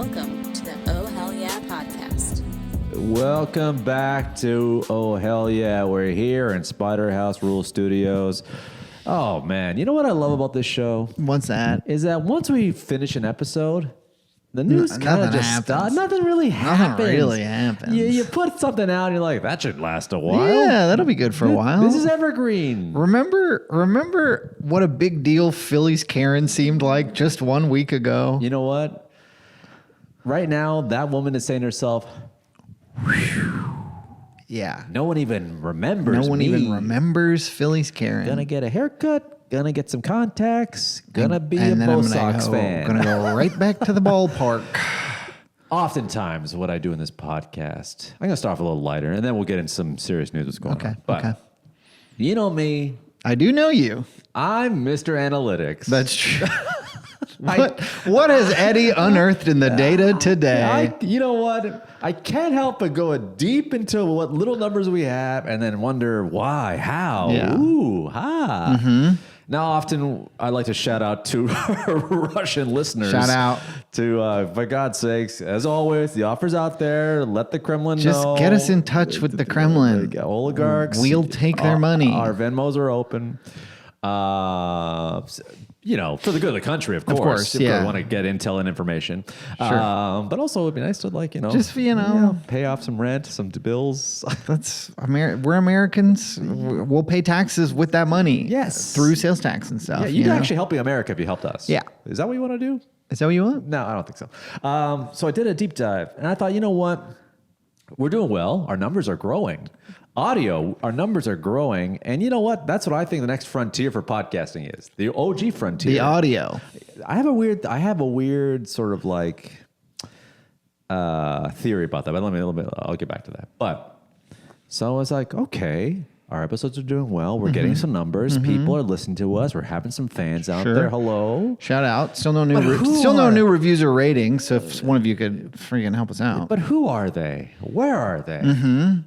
Welcome to the Oh Hell Yeah podcast. Welcome back to Oh Hell Yeah. We're here in Spider House Rule Studios. Oh man, you know what I love about this show? What's that? Is that once we finish an episode, the news kind of just stops. Nothing really happens. Nothing really happens. You put something out and you're like, that should last a while. Yeah, that'll be good for a while. This is evergreen. Remember what a big deal Philly's Karen seemed like just 1 week ago? You know what? Right now, that woman is saying to herself, Yeah. no one even remembers No one me. even remembers Philly's Karen. Gonna get a haircut, gonna get some contacts, gonna be a and then Bo I'm Sox fan. Gonna go right back to the ballpark. Oftentimes, what I do in this podcast, I'm gonna start off a little lighter, and then we'll get into some serious news what's going on. But okay. you know me, I do know you. I'm Mr. Analytics. That's true. What has Eddie unearthed in the data today? You know what? I can't help but go deep into what little numbers we have and then wonder why, how, Yeah. ooh, ha. Mm-hmm. Now, often I like to shout out to our Russian listeners. Shout out. To, for God's sakes, as always, the offer's out there. Let the Kremlin Just know. get us in touch with the Kremlin. Oligarchs. We'll take their money. Our Venmos are open. You know, for the good of the country, of course. Of course, if you yeah. want to get intel and information. Sure. But also, it would be nice to, like, Just, pay off some rent, some bills. That's we're Americans. We'll pay taxes with that money. Yes. Through sales tax and stuff. Yeah, you'd actually helping America if you helped us. Yeah. Is that what you want to do? Is that what you want? No, I don't think so. So I did a deep dive, and I thought, you know what? We're doing well. Our numbers are growing. Audio, our numbers are growing. And you know what? That's what I think the next frontier for podcasting is. The OG frontier. The audio. I have a weird sort of like theory about that, but I'll get back to that. But so I was like, okay, our episodes are doing well. We're getting some numbers. People are listening to us. We're having some fans out there. Hello. Shout out. Still no new reviews or ratings. So if one of you could freaking help us out. But who are they? Where are they? Mm-hmm.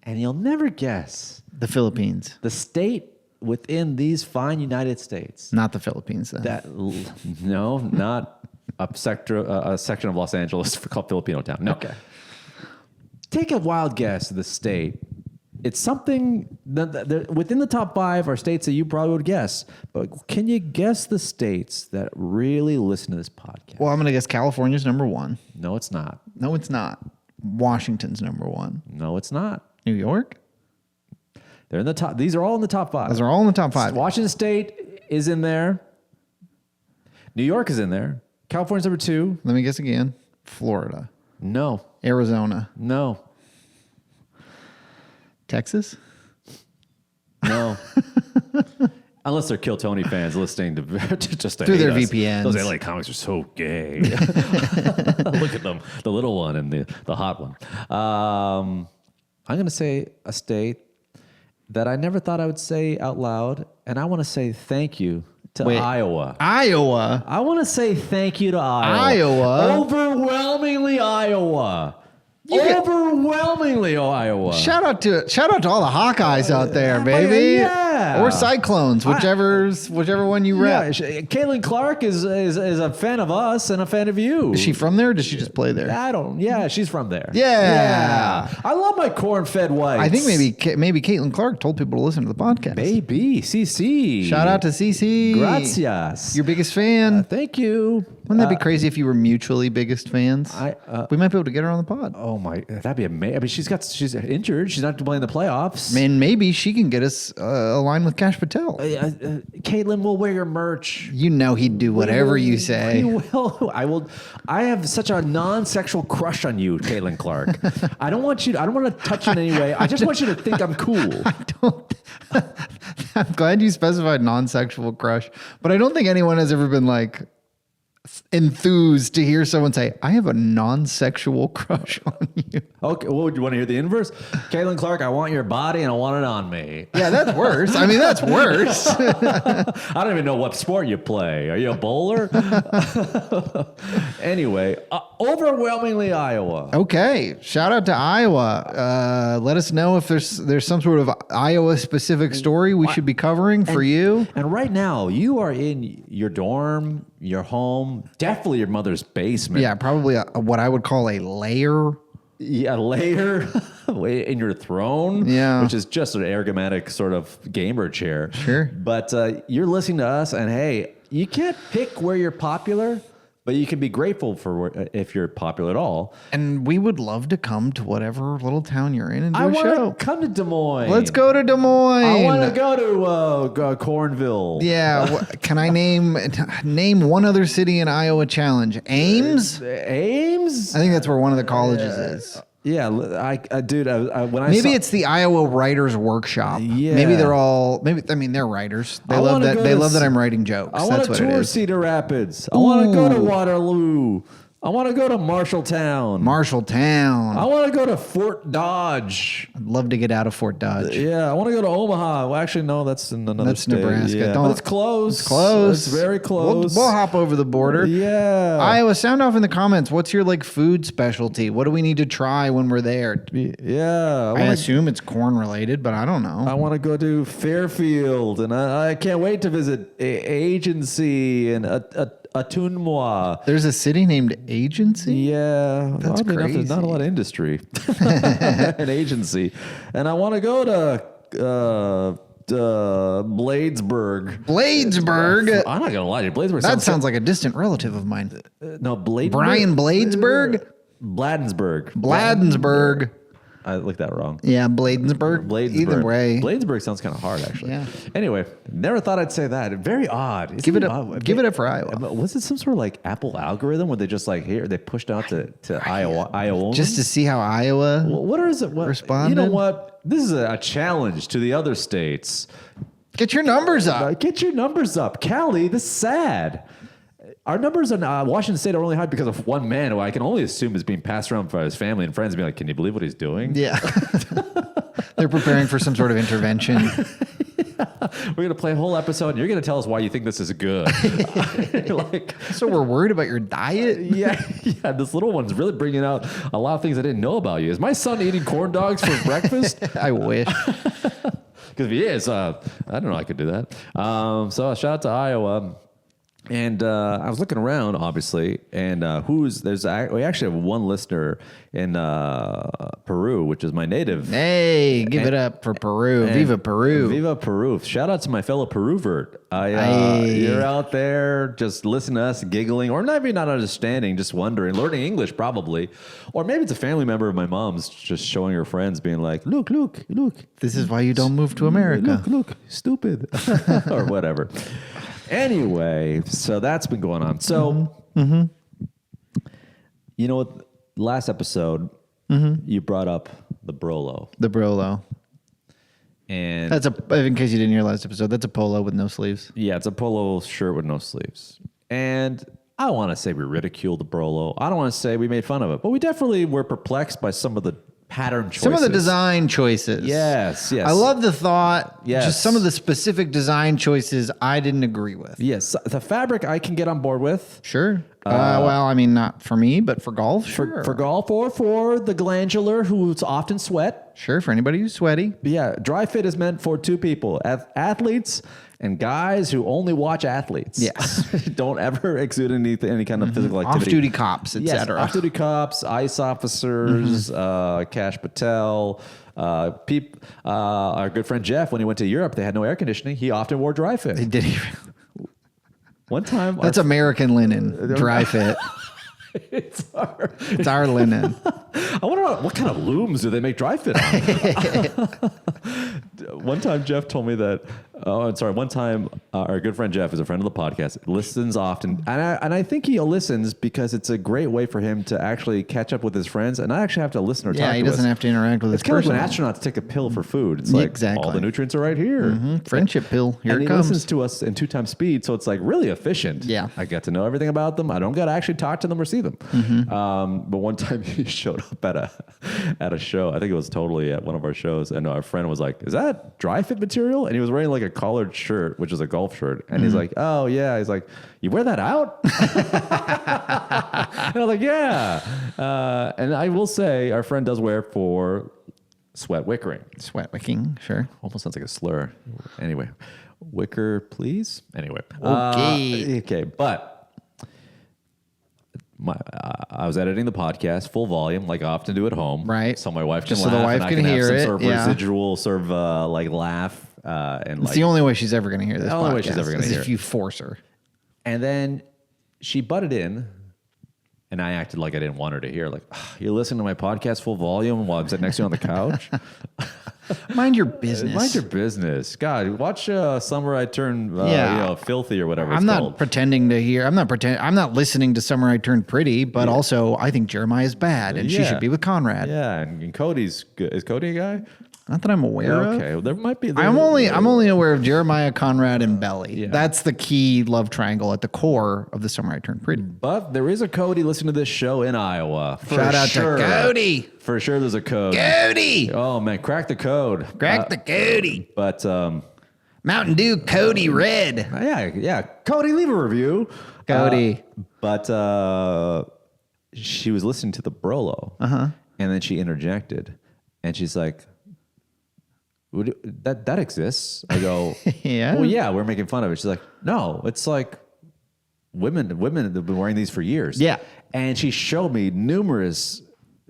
And you'll never guess The Philippines. the state within these fine United States. Not the Philippines then. No, not a section of Los Angeles called Filipino Town. No. Okay. Take a wild guess of the state. It's something that within the top 5 are states that you probably would guess. But can you guess the states that really listen to this podcast? Well, I'm going to guess California's number 1. No, it's not. No, it's not. Washington's number 1. No, it's not. New York? They're in the top. These are all in the top 5. Those are all in the top 5. Washington State is in there. New York is in there. California's number 2. Let me guess again. Florida. No. Arizona. No. Texas? No. Unless they're Kill Tony fans listening to just to Through hate their us. VPNs. Those LA comics are so gay. Look at them, the little one and the hot one. I'm going to say a state that I never thought I would say out loud, and I want to say thank you to Iowa. Iowa? I want to say thank you to Iowa. Overwhelmingly Iowa. Overwhelmingly Iowa. Shout out to all the Hawkeyes out there, baby. Yeah. Or Cyclones, whichever one you rep. Yeah, Caitlin Clark is a fan of us and a fan of you. Is she from there or does she just play there? Yeah, she's from there. Yeah. I love my corn-fed whites. I think maybe Caitlin Clark told people to listen to the podcast. Baby, CC. Shout out to CC. Gracias. Your biggest fan. Thank you. Wouldn't that be crazy if you were mutually biggest fans? We might be able to get her on the pod. Oh my, that'd be amazing. I mean, she's injured. She's not playing the playoffs. Man, maybe she can get us aligned with Kash Patel. Caitlin will wear your merch. You know he'd do whatever you say. We will. I will. I have such a non-sexual crush on you, Caitlin Clark. I don't want to touch you in any way. I just want you to think I'm cool. I'm glad you specified non-sexual crush, but I don't think anyone has ever been like enthused to hear someone say, I have a non-sexual crush on you. Okay, well, do you want to hear the inverse? Caitlin Clark, I want your body and I want it on me. Yeah, that's worse. I mean, that's worse. I don't even know what sport you play. Are you a bowler? Anyway, overwhelmingly Iowa. Okay, shout out to Iowa. Let us know if there's some sort of Iowa-specific story we should be covering for you. And right now, you are in your dorm, your home, definitely your mother's basement. Yeah, probably what I would call a lair. Yeah, layer in your throne, Yeah. which is just an ergonomic sort of gamer chair. Sure. But you're listening to us, and hey, you can't pick where you're popular, but you can be grateful for if you're popular at all. And we would love to come to whatever little town you're in and do I a want show. to come to Des Moines. Let's go to Des Moines. I want to go to Cornville. Yeah, can I name one other city in Iowa challenge? Ames? Ames? I think that's where one of the colleges is. Yeah, dude. When I Maybe saw, it's the Iowa Writers Workshop. Yeah. Maybe they're all. Maybe I mean they're writers. They love that. They love that I'm writing jokes. I want That's to what it tour is. Cedar Rapids. I want to go to Waterloo. I want to go to Marshalltown. Marshalltown. I want to go to Fort Dodge. I'd love to get out of Fort Dodge. Yeah, I want to go to Omaha. Well, actually, no, that's in another That's state. Nebraska. Yeah. Don't- But it's close. It's close. It's very close. We'll hop over the border. Yeah. Iowa, sound off in the comments. What's your food specialty? What do we need to try when we're there? Yeah. I assume it's corn related, but I don't know. I want to go to Fairfield, and I can't wait to visit Agency and Atunmois. There's a city named Agency? Yeah, That's oddly enough, there's not a crazy. lot of industry, an agency, and I want to go to Bladesburg. Bladesburg? I'm not gonna lie to you, Bladesburg. That sounds like a distant relative of mine. no Bladesburg. Brian Bladesburg? Bladensburg. Bladensburg. I looked that wrong. Yeah, Bladensburg. Bladensburg. Either way. Bladensburg sounds kind of hard, actually. Yeah. Anyway, never thought I'd say that. Very odd. Isn't Give it odd? up. Give it up for Iowa. Was it some sort of Apple algorithm where they just here they pushed out to Iowa? Just to see how Iowa. What is it? responded? You know what? This is a challenge to the other states. Get your numbers up. Get your numbers up, Cali. This is sad. Our numbers in Washington State are only high because of one man who I can only assume is being passed around by his family and friends, being like, "Can you believe what he's doing?" Yeah. They're preparing for some sort of intervention. We're gonna play a whole episode, and you're gonna tell us why you think this is good. So we're worried about your diet? Yeah. This little one's really bringing out a lot of things I didn't know about you. Is my son eating corn dogs for breakfast? I wish. Because if he is, I don't know. I could do that. So shout out to Iowa. And I was looking around, obviously, and we actually have one listener in Peru, which is my native. Hey, give it up for Peru. Viva Peru. Viva Peru. Shout out to my fellow Peruvert. You're out there just listening to us giggling, or maybe not understanding, just wondering, learning English probably. Or maybe it's a family member of my mom's just showing her friends, being like, look. This is why you don't move to America. Look, stupid. Or whatever. Anyway, so that's been going on. So, you know what? Last episode, you brought up the Brolo. The Brolo. And That's in case you didn't hear last episode, that's a polo with no sleeves. yeah, it's a polo shirt with no sleeves. And I don't want to say we ridiculed the Brolo. I don't want to say we made fun of it, but we definitely were perplexed by some of the pattern choices. Some of the design choices. Yes. I love the thought. Yes. Just some of the specific design choices I didn't agree with. Yes, the fabric I can get on board with. Sure. Well, I mean, not for me, but for golf. Sure. For golf or for the glandular who's often sweat. Sure, for anybody who's sweaty. But yeah, dry fit is meant for two people, athletes and guys who only watch athletes. Yes. Don't ever exude any kind of physical activity. Off-duty cops, etc. Yes, off-duty cops, ICE officers, Kash Patel, our good friend Jeff, when he went to Europe, they had no air conditioning. He often wore dry fit. Did he? One time... That's American linen, dry fit. It's our linen. I wonder what kind of looms do they make dry fit on? One time Jeff told me that, one time our good friend Jeff is a friend of the podcast, listens often. And I think he listens because it's a great way for him to actually catch up with his friends and not actually have to listen or talk to us. Yeah, he doesn't have to interact with his It's kind of person. like when astronauts take a pill for food. It's like Exactly. all the nutrients are right here. Friendship pill. Here And it he comes. listens to us in 2x speed, so it's really efficient. Yeah. I get to know everything about them. I don't got to actually talk to them or see them. But one time he showed up at a show. I think it was totally at one of our shows, and our friend was like, "Is that dry fit material?" And he was wearing a collared shirt, which is a golf shirt. And he's like, "Oh yeah." He's like, "You wear that out?" And I was like, "Yeah." And I will say, our friend does wear for sweat wickering. Sweat wicking, sure. Almost sounds like a slur. Anyway, wicker, please. Anyway. Okay. Okay, but I was editing the podcast full volume, like I often do at home, Right. So my wife can Just so laugh, the wife and I can can hear have it, some sort of yeah. residual sort of like laugh, and It's like the only way she's ever going to hear this. The only way podcast she's ever gonna is hear if it. you force her. And then she butted in, and I acted like I didn't want her to hear. Like, you're listening to my podcast full volume while I'm sitting next to you on the couch. Mind your business. Mind your business. God, watch Summer I Turn Filthy or whatever I'm it's not called. pretending to hear. I'm not listening to Summer I Turned Pretty, but also I think Jeremiah is bad and she Yeah. should be with Conrad. Yeah, and Cody's good. Is Cody a guy? Not that I'm aware of. Okay, well, there might be. I'm only aware of Jeremiah, Conrad, and Belly. Yeah. That's the key love triangle at the core of the Summer I Turned Pretty. But there is a Cody listening to this show in Iowa. For Shout out sure. to Cody. For sure, there's a code. Cody. Oh man, crack the code. Crack the Cody. But Mountain Dew Cody Red. yeah. Cody, leave a review. Cody. But she was listening to the Brolo, and then she interjected, and she's like, "That exists." I go, Yeah. Well, yeah, we're making fun of it. She's like, "No, it's like women have been wearing these for years." Yeah. and she showed me numerous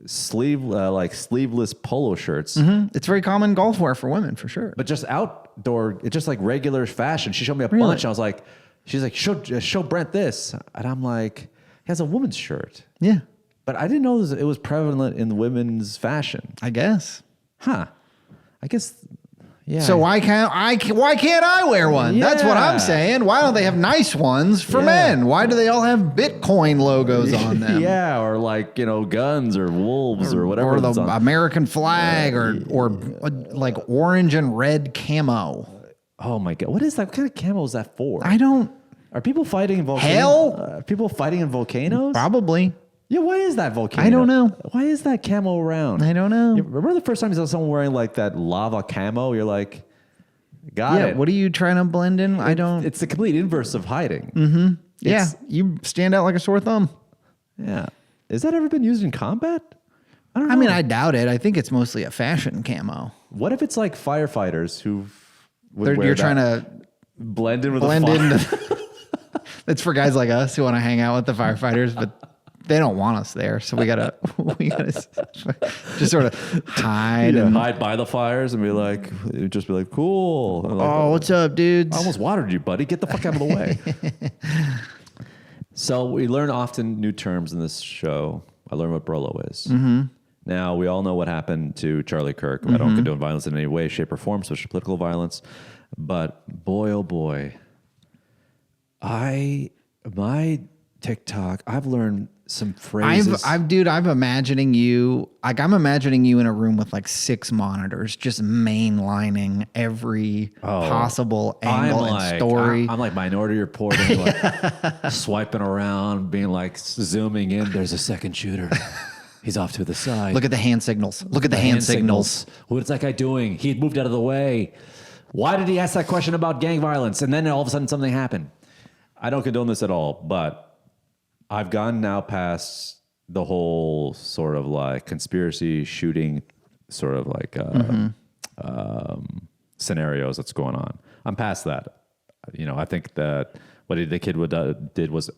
sleeveless polo shirts. It's very common golf wear for women, for sure. But just outdoor, it's just like regular fashion. She showed me a Really? bunch. I was like, she's like, show Brent this. And I'm like, he has a woman's shirt. Yeah, But I didn't know it was prevalent in women's fashion. I guess. Huh. I guess, yeah. So why can't I wear one? That's what I'm Yeah. saying. Why don't they have nice ones for Yeah. men? Why do they all have Bitcoin logos on them? Yeah, or like, guns or wolves or whatever. Or the it's on. American flag or like orange and red camo. Oh my God. What is that? What kind of camo is that for? I don't Are people fighting in volcanoes? Hell? Are people fighting in volcanoes? probably. Yeah, why is that volcano? I don't know. Why is that camo around? I don't know. You remember the first time you saw someone wearing like that lava camo? You're like, got Yeah, it. what are you trying to blend in? I don't. It's the complete inverse of hiding. Yeah, It's- you stand out like a sore thumb. Yeah. Has that ever been used in combat? I don't know. I mean, I doubt it. I think it's mostly a fashion camo. What if it's like firefighters who would wear You're that, trying to blend in with blend the fire? in. It's for guys like us who want to hang out with the firefighters, but they don't want us there. So we gotta just sort of hide. Yeah, And, hide by the fires and be like, just be like, cool. And like, oh, what's up, dudes? I almost watered you, buddy. Get the fuck out of the way. So we learn often new terms in this show. I learned what Brolo is. Now, we all know what happened to Charlie Kirk. I don't condone violence in any way, shape, or form, especially political violence. But boy, oh boy, my TikTok, I've learned some phrases. I'm imagining you, I'm imagining you in a room with like 6 monitors, just mainlining every possible angle and story. I'm like Minority Report, and like swiping around, being like zooming in. There's a second shooter. He's off to the side. Look at the hand signals. Look at the hand signals. What's that guy doing? He had moved out of the way. Why did he ask that question about gang violence? And then all of a sudden something happened. I don't condone this at all, but I've gone now past the whole sort of like conspiracy shooting sort of like scenarios that's going on. I'm past that. I think that what the kid did was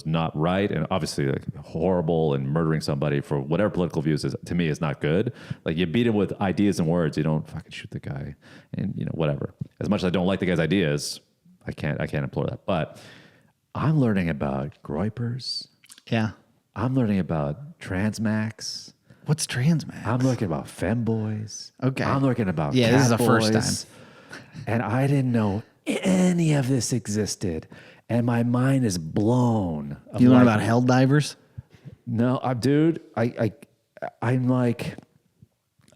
not right, and obviously like horrible, and murdering somebody for whatever political views is, to me, is not good. Like, you beat him with ideas and words. You don't fucking shoot the guy, and whatever. As much as I don't like the guy's ideas, I can't implore that. But I'm learning about Groypers. Yeah. I'm learning about transmaxxing. What's transmax? I'm learning about femboys. Okay. I'm learning about Yeah, this is the first catboys. And I didn't know any of this existed. And my mind is blown. You learn about hell divers? No, dude, I'm like,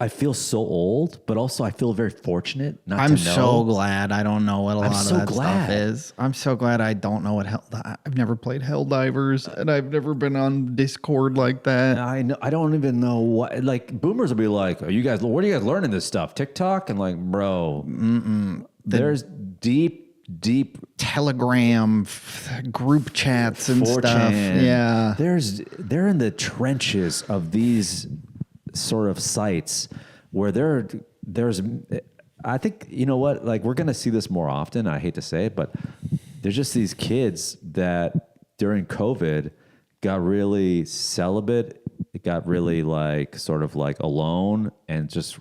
I feel so old, but also I feel very fortunate not to know. I'm so glad I don't know what a lot so of that glad. stuff is. I'm so glad I don't know what I've never played hell divers, and I've never been on Discord like that. I know. I don't even know what. Like, boomers will be like, "Are you guys? Where are you guys learning this stuff? TikTok?" And like, bro, there's deep Telegram group chats and 4chan. stuff. Yeah. They're in the trenches of these sort of sites where there's. I think, you know what? Like, we're gonna see this more often. I hate to say it, but there's just these kids that during COVID got really celibate. It got really like sort of like alone and just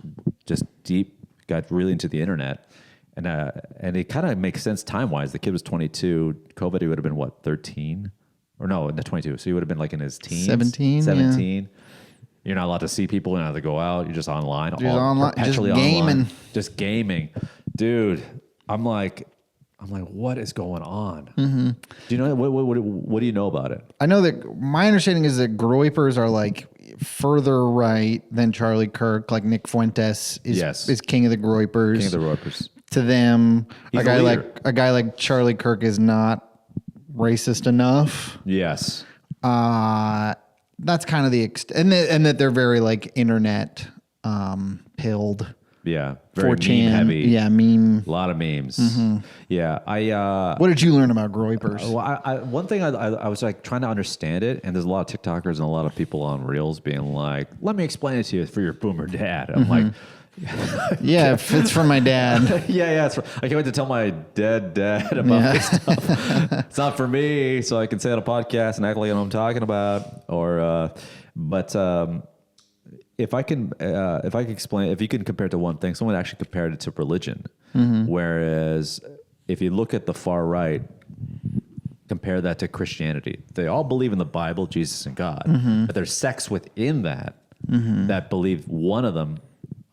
deep. Got really into the internet, and it kind of makes sense time wise. The kid was 22. COVID, he would have been what 13, or no, 22. So he would have been like in his teens, 17. 17. Yeah. You're not allowed to see people. You're not allowed to go out. You're just online, perpetually just gaming, online, just gaming, dude. I'm like, what is going on? Mm-hmm. Do you know what do you know about it? I know that my understanding is that Groypers are like further right than Charlie Kirk. Like Nick Fuentes is king of the Groypers. King of the Groypers. To them, a guy like Charlie Kirk is not racist enough. Yes. That's kind of the extent, and that they're very like internet pilled. Yeah, very 4chan, meme heavy. Yeah, meme. A lot of memes. Mm-hmm. Yeah, what did you learn about Groypers? Well, one thing I was like trying to understand it, and there's a lot of TikTokers and a lot of people on Reels being like, "Let me explain it to you for your boomer dad." I'm like, yeah, it's from my dad. yeah. I can't wait to tell my dead dad about this stuff. It's not for me, so I can say it on a podcast and act like I know what I'm talking about. If I can explain, if you can compare it to one thing, someone actually compared it to religion. Mm-hmm. Whereas if you look at the far right, compare that to Christianity. They all believe in the Bible, Jesus, and God, but there's sects within that that believe one of them,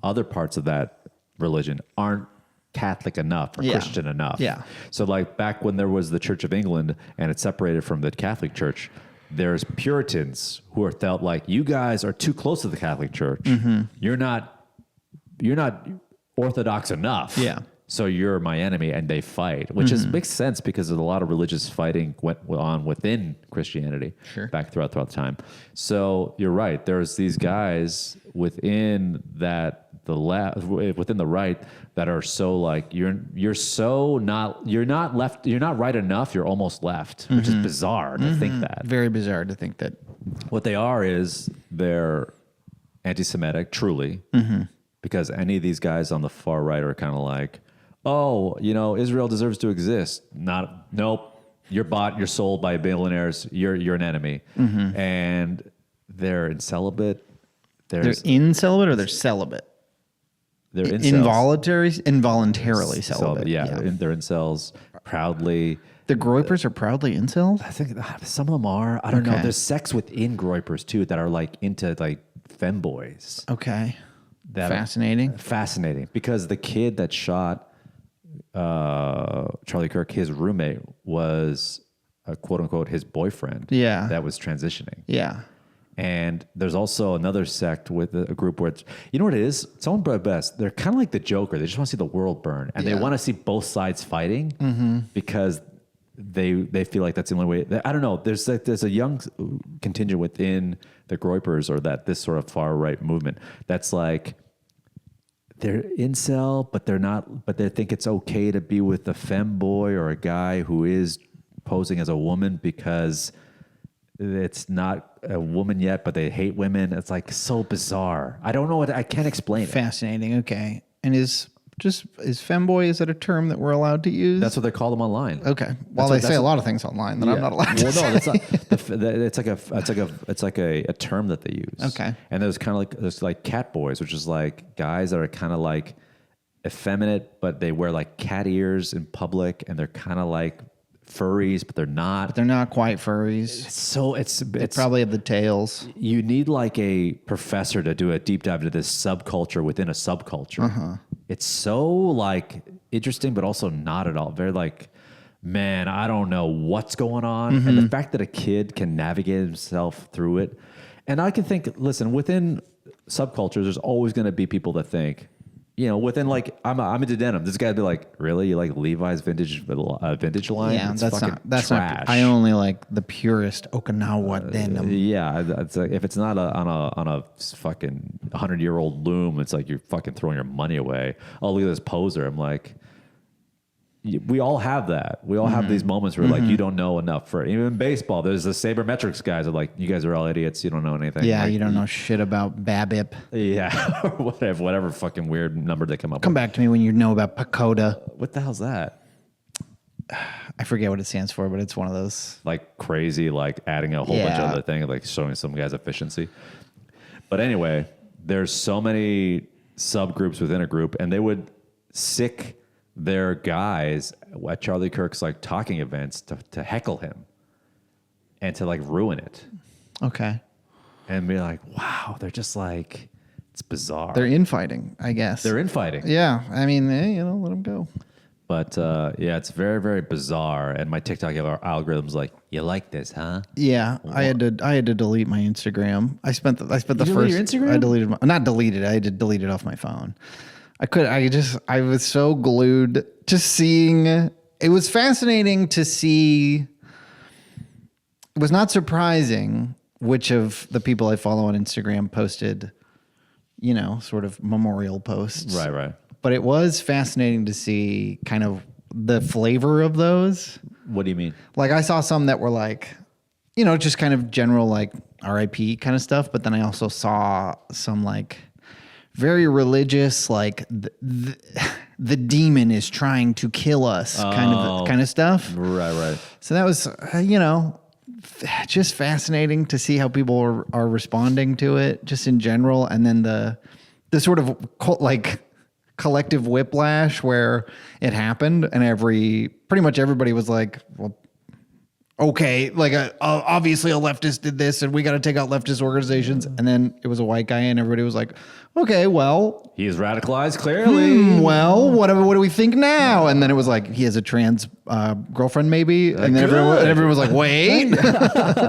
other parts of that religion aren't Catholic enough or Christian enough. Yeah. So like back when there was the Church of England and it separated from the Catholic Church, there's Puritans who are felt like you guys are too close to the Catholic Church. Mm-hmm. You're not Orthodox enough. Yeah. So you're my enemy, and they fight, which makes sense because there's a lot of religious fighting went on within Christianity back throughout the time. So you're right. There's these guys within that within the right that are so like you're not right enough. You're almost left, which is bizarre to think that. Very bizarre to think that. What they are is they're anti-Semitic, truly, because any of these guys on the far right are kind of like, oh, Israel deserves to exist. Nope. You're bought, you're sold by billionaires. You're an enemy, and they're in celibate. They're in celibate or they're celibate. They're involuntarily celibate. Yeah. They're incels proudly. The Groypers are proudly incels? I think some of them are. I don't know. There's sects within Groypers too that are like into like femboys. Okay. Fascinating because the kid that shot Charlie Kirk, his roommate, was a quote unquote his boyfriend. Yeah. That was transitioning. Yeah. And there's also another sect with a group where you know what it is? Someone put it best. They're kind of like the Joker. They just want to see the world burn, and they want to see both sides fighting because they feel like that's the only way. I don't know. There's a young contingent within the Groypers or this sort of far right movement that's like they're incel, but they're not. But they think it's okay to be with a femboy or a guy who is posing as a woman because it's not a woman yet, but they hate women. It's like so bizarre. I don't know I can't explain it. Fascinating. Okay. And is femboy, is that a term that we're allowed to use? That's what they call them online. Okay. Well, they say a lot of things online that I'm not allowed to say. No, that's not. It's like a term that they use. Okay. And there's like catboys, which is like guys that are kind of like effeminate, but they wear like cat ears in public, and they're kind of like furries, but they're not. But they're not quite furries. It's probably have the tails. You need like a professor to do a deep dive into this subculture within a subculture. It's so like interesting, but also not at all. Very like, man, I don't know what's going on. And the fact that a kid can navigate himself through it. And I can think, listen, within subcultures, there's always going to be people that think, within like I'm into denim. This guy'd be like, really? You like Levi's vintage line? Yeah, that's trash. not. I only like the purest Okinawa denim. Yeah, it's like, if it's not on a fucking 100-year-old loom, it's like you're fucking throwing your money away. Oh, look at this poser. I'm like, we all have that. We all have these moments where like you don't know enough for even in baseball. There's the sabermetrics guys are like, you guys are all idiots. You don't know anything. Yeah, like, you don't know shit about BABIP. Yeah, or whatever fucking weird number they come up with. Come back to me when you know about Pagoda. What the hell's that? I forget what it stands for, but it's one of those. Like crazy, like adding a whole bunch of other things, like showing some guy's efficiency. But anyway, there's so many subgroups within a group, and they would sick their guys at Charlie Kirk's like talking events to heckle him and to like ruin it. Okay. And be like, wow, they're just like, it's bizarre. They're infighting, I guess. They're infighting. Yeah. I mean, let them go. But yeah, it's very, very bizarre. And my TikTok algorithm's like, you like this, huh? Yeah, I had to delete my Instagram. I spent the first. Your Instagram? I deleted not deleted. I had to delete it off my phone. I was so glued to seeing. It was fascinating to see. It was not surprising which of the people I follow on Instagram posted, sort of memorial posts. Right. But it was fascinating to see kind of the flavor of those. What do you mean? Like I saw some that were like, just kind of general like RIP kind of stuff. But then I also saw some like very religious, like the demon is trying to kill us kind of stuff. Right. So that was, just fascinating to see how people are responding to it just in general. And then the sort of like collective whiplash where it happened and pretty much everybody was like, well, okay, like obviously a leftist did this and we got to take out leftist organizations. And then it was a white guy and everybody was like, okay, well, he is radicalized clearly. Well, what do we think now? And then it was like, he has a trans girlfriend maybe. And then everyone was like, wait.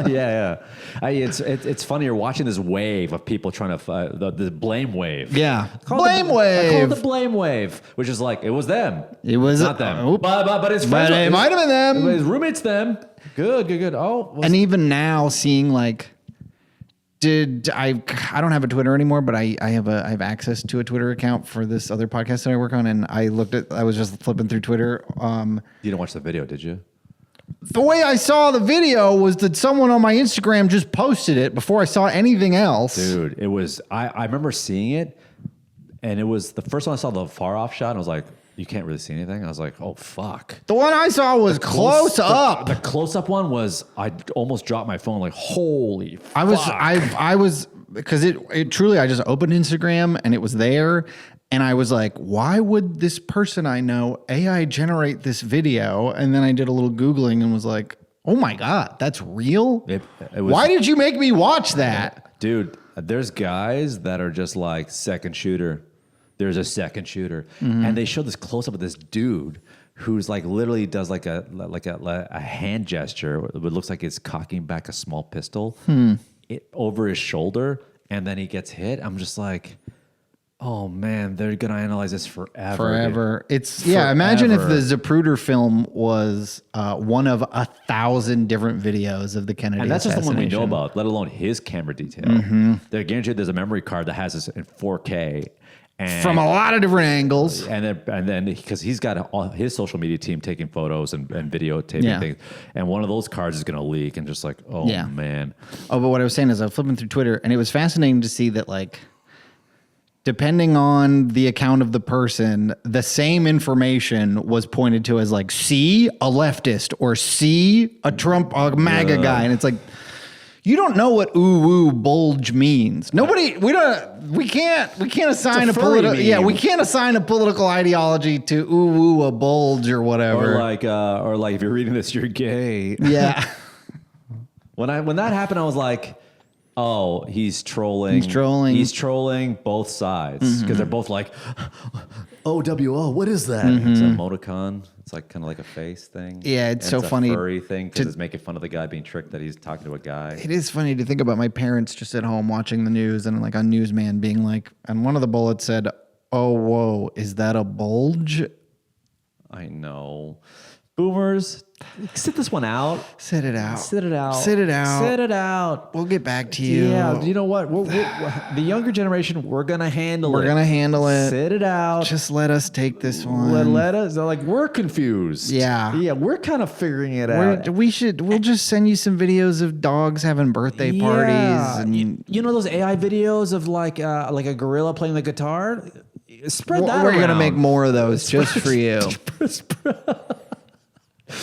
Yeah. It's funny. You're watching this wave of people trying to, the blame wave. Yeah. I call it the blame wave, which is like, it was them. It was not them. But his friends. But it might have been them. His roommates them. Good. Oh. And even now seeing like, I don't have a Twitter anymore, but I have access to a Twitter account for this other podcast that I work on. And I was just flipping through Twitter. You didn't watch the video, did you? The way I saw the video was that someone on my Instagram just posted it before I saw anything else. Dude, it was, I remember seeing it and it was the first one I saw the far off shot and I was like, you can't really see anything. I was like, oh, fuck. The one I saw was close up. The close-up one was, I almost dropped my phone like, holy fuck. I was, because it truly, I just opened Instagram and it was there. And I was like, why would this person I know AI generate this video? And then I did a little Googling and was like, oh my God, that's real? It was, why did you make me watch that? Dude, there's guys that are just like second shooter. There's a second shooter. Mm-hmm. And they show this close up of this dude who's like literally does like a hand gesture. It looks like it's cocking back a small pistol over his shoulder. And then he gets hit. I'm just like, oh man, they're going to analyze this forever. Dude. Imagine if the Zapruder film was one of 1,000 different videos of the Kennedy And that's just the one we know assassination. about, let alone his camera detail. Mm-hmm. They're guaranteed there's a memory card that has this in 4K. And from a lot of different angles. And then because he's got his social media team taking photos and videotaping things. And one of those cards is going to leak and just like, oh man. Oh, but what I was saying is I was flipping through Twitter and it was fascinating to see that like, depending on the account of the person, the same information was pointed to as like, see a leftist or see a Trump, a MAGA guy. And it's like, you don't know what ooh bulge means. We can't assign we can't assign a political ideology to ooh a bulge or whatever. Or like if you're reading this, you're gay. Yeah. When that happened, I was like, oh, he's trolling. He's trolling both sides because they're both like, OWO, what is that? It's a emoticon. It's like kind of like a face thing. Yeah, it's so funny. It's a furry thing because it's making fun of the guy being tricked that he's talking to a guy. It is funny to think about my parents just at home watching the news and like on Newsman being like, and one of the bullets said, oh, whoa, is that a bulge? I know. Boomers, sit this one out. Sit it out. Sit it out. Sit it out. Sit it out. We'll get back to you. Yeah, you know what? The younger generation, we're going to handle it. We're going to handle it. Sit it out. Just let us take this one. Let us. Like, we're confused. Yeah. Yeah, we're kind of figuring it out. We'll just send you some videos of dogs having birthday parties. And you know those AI videos of like a gorilla playing the guitar? Spread that around. We're going to make more of those just for you.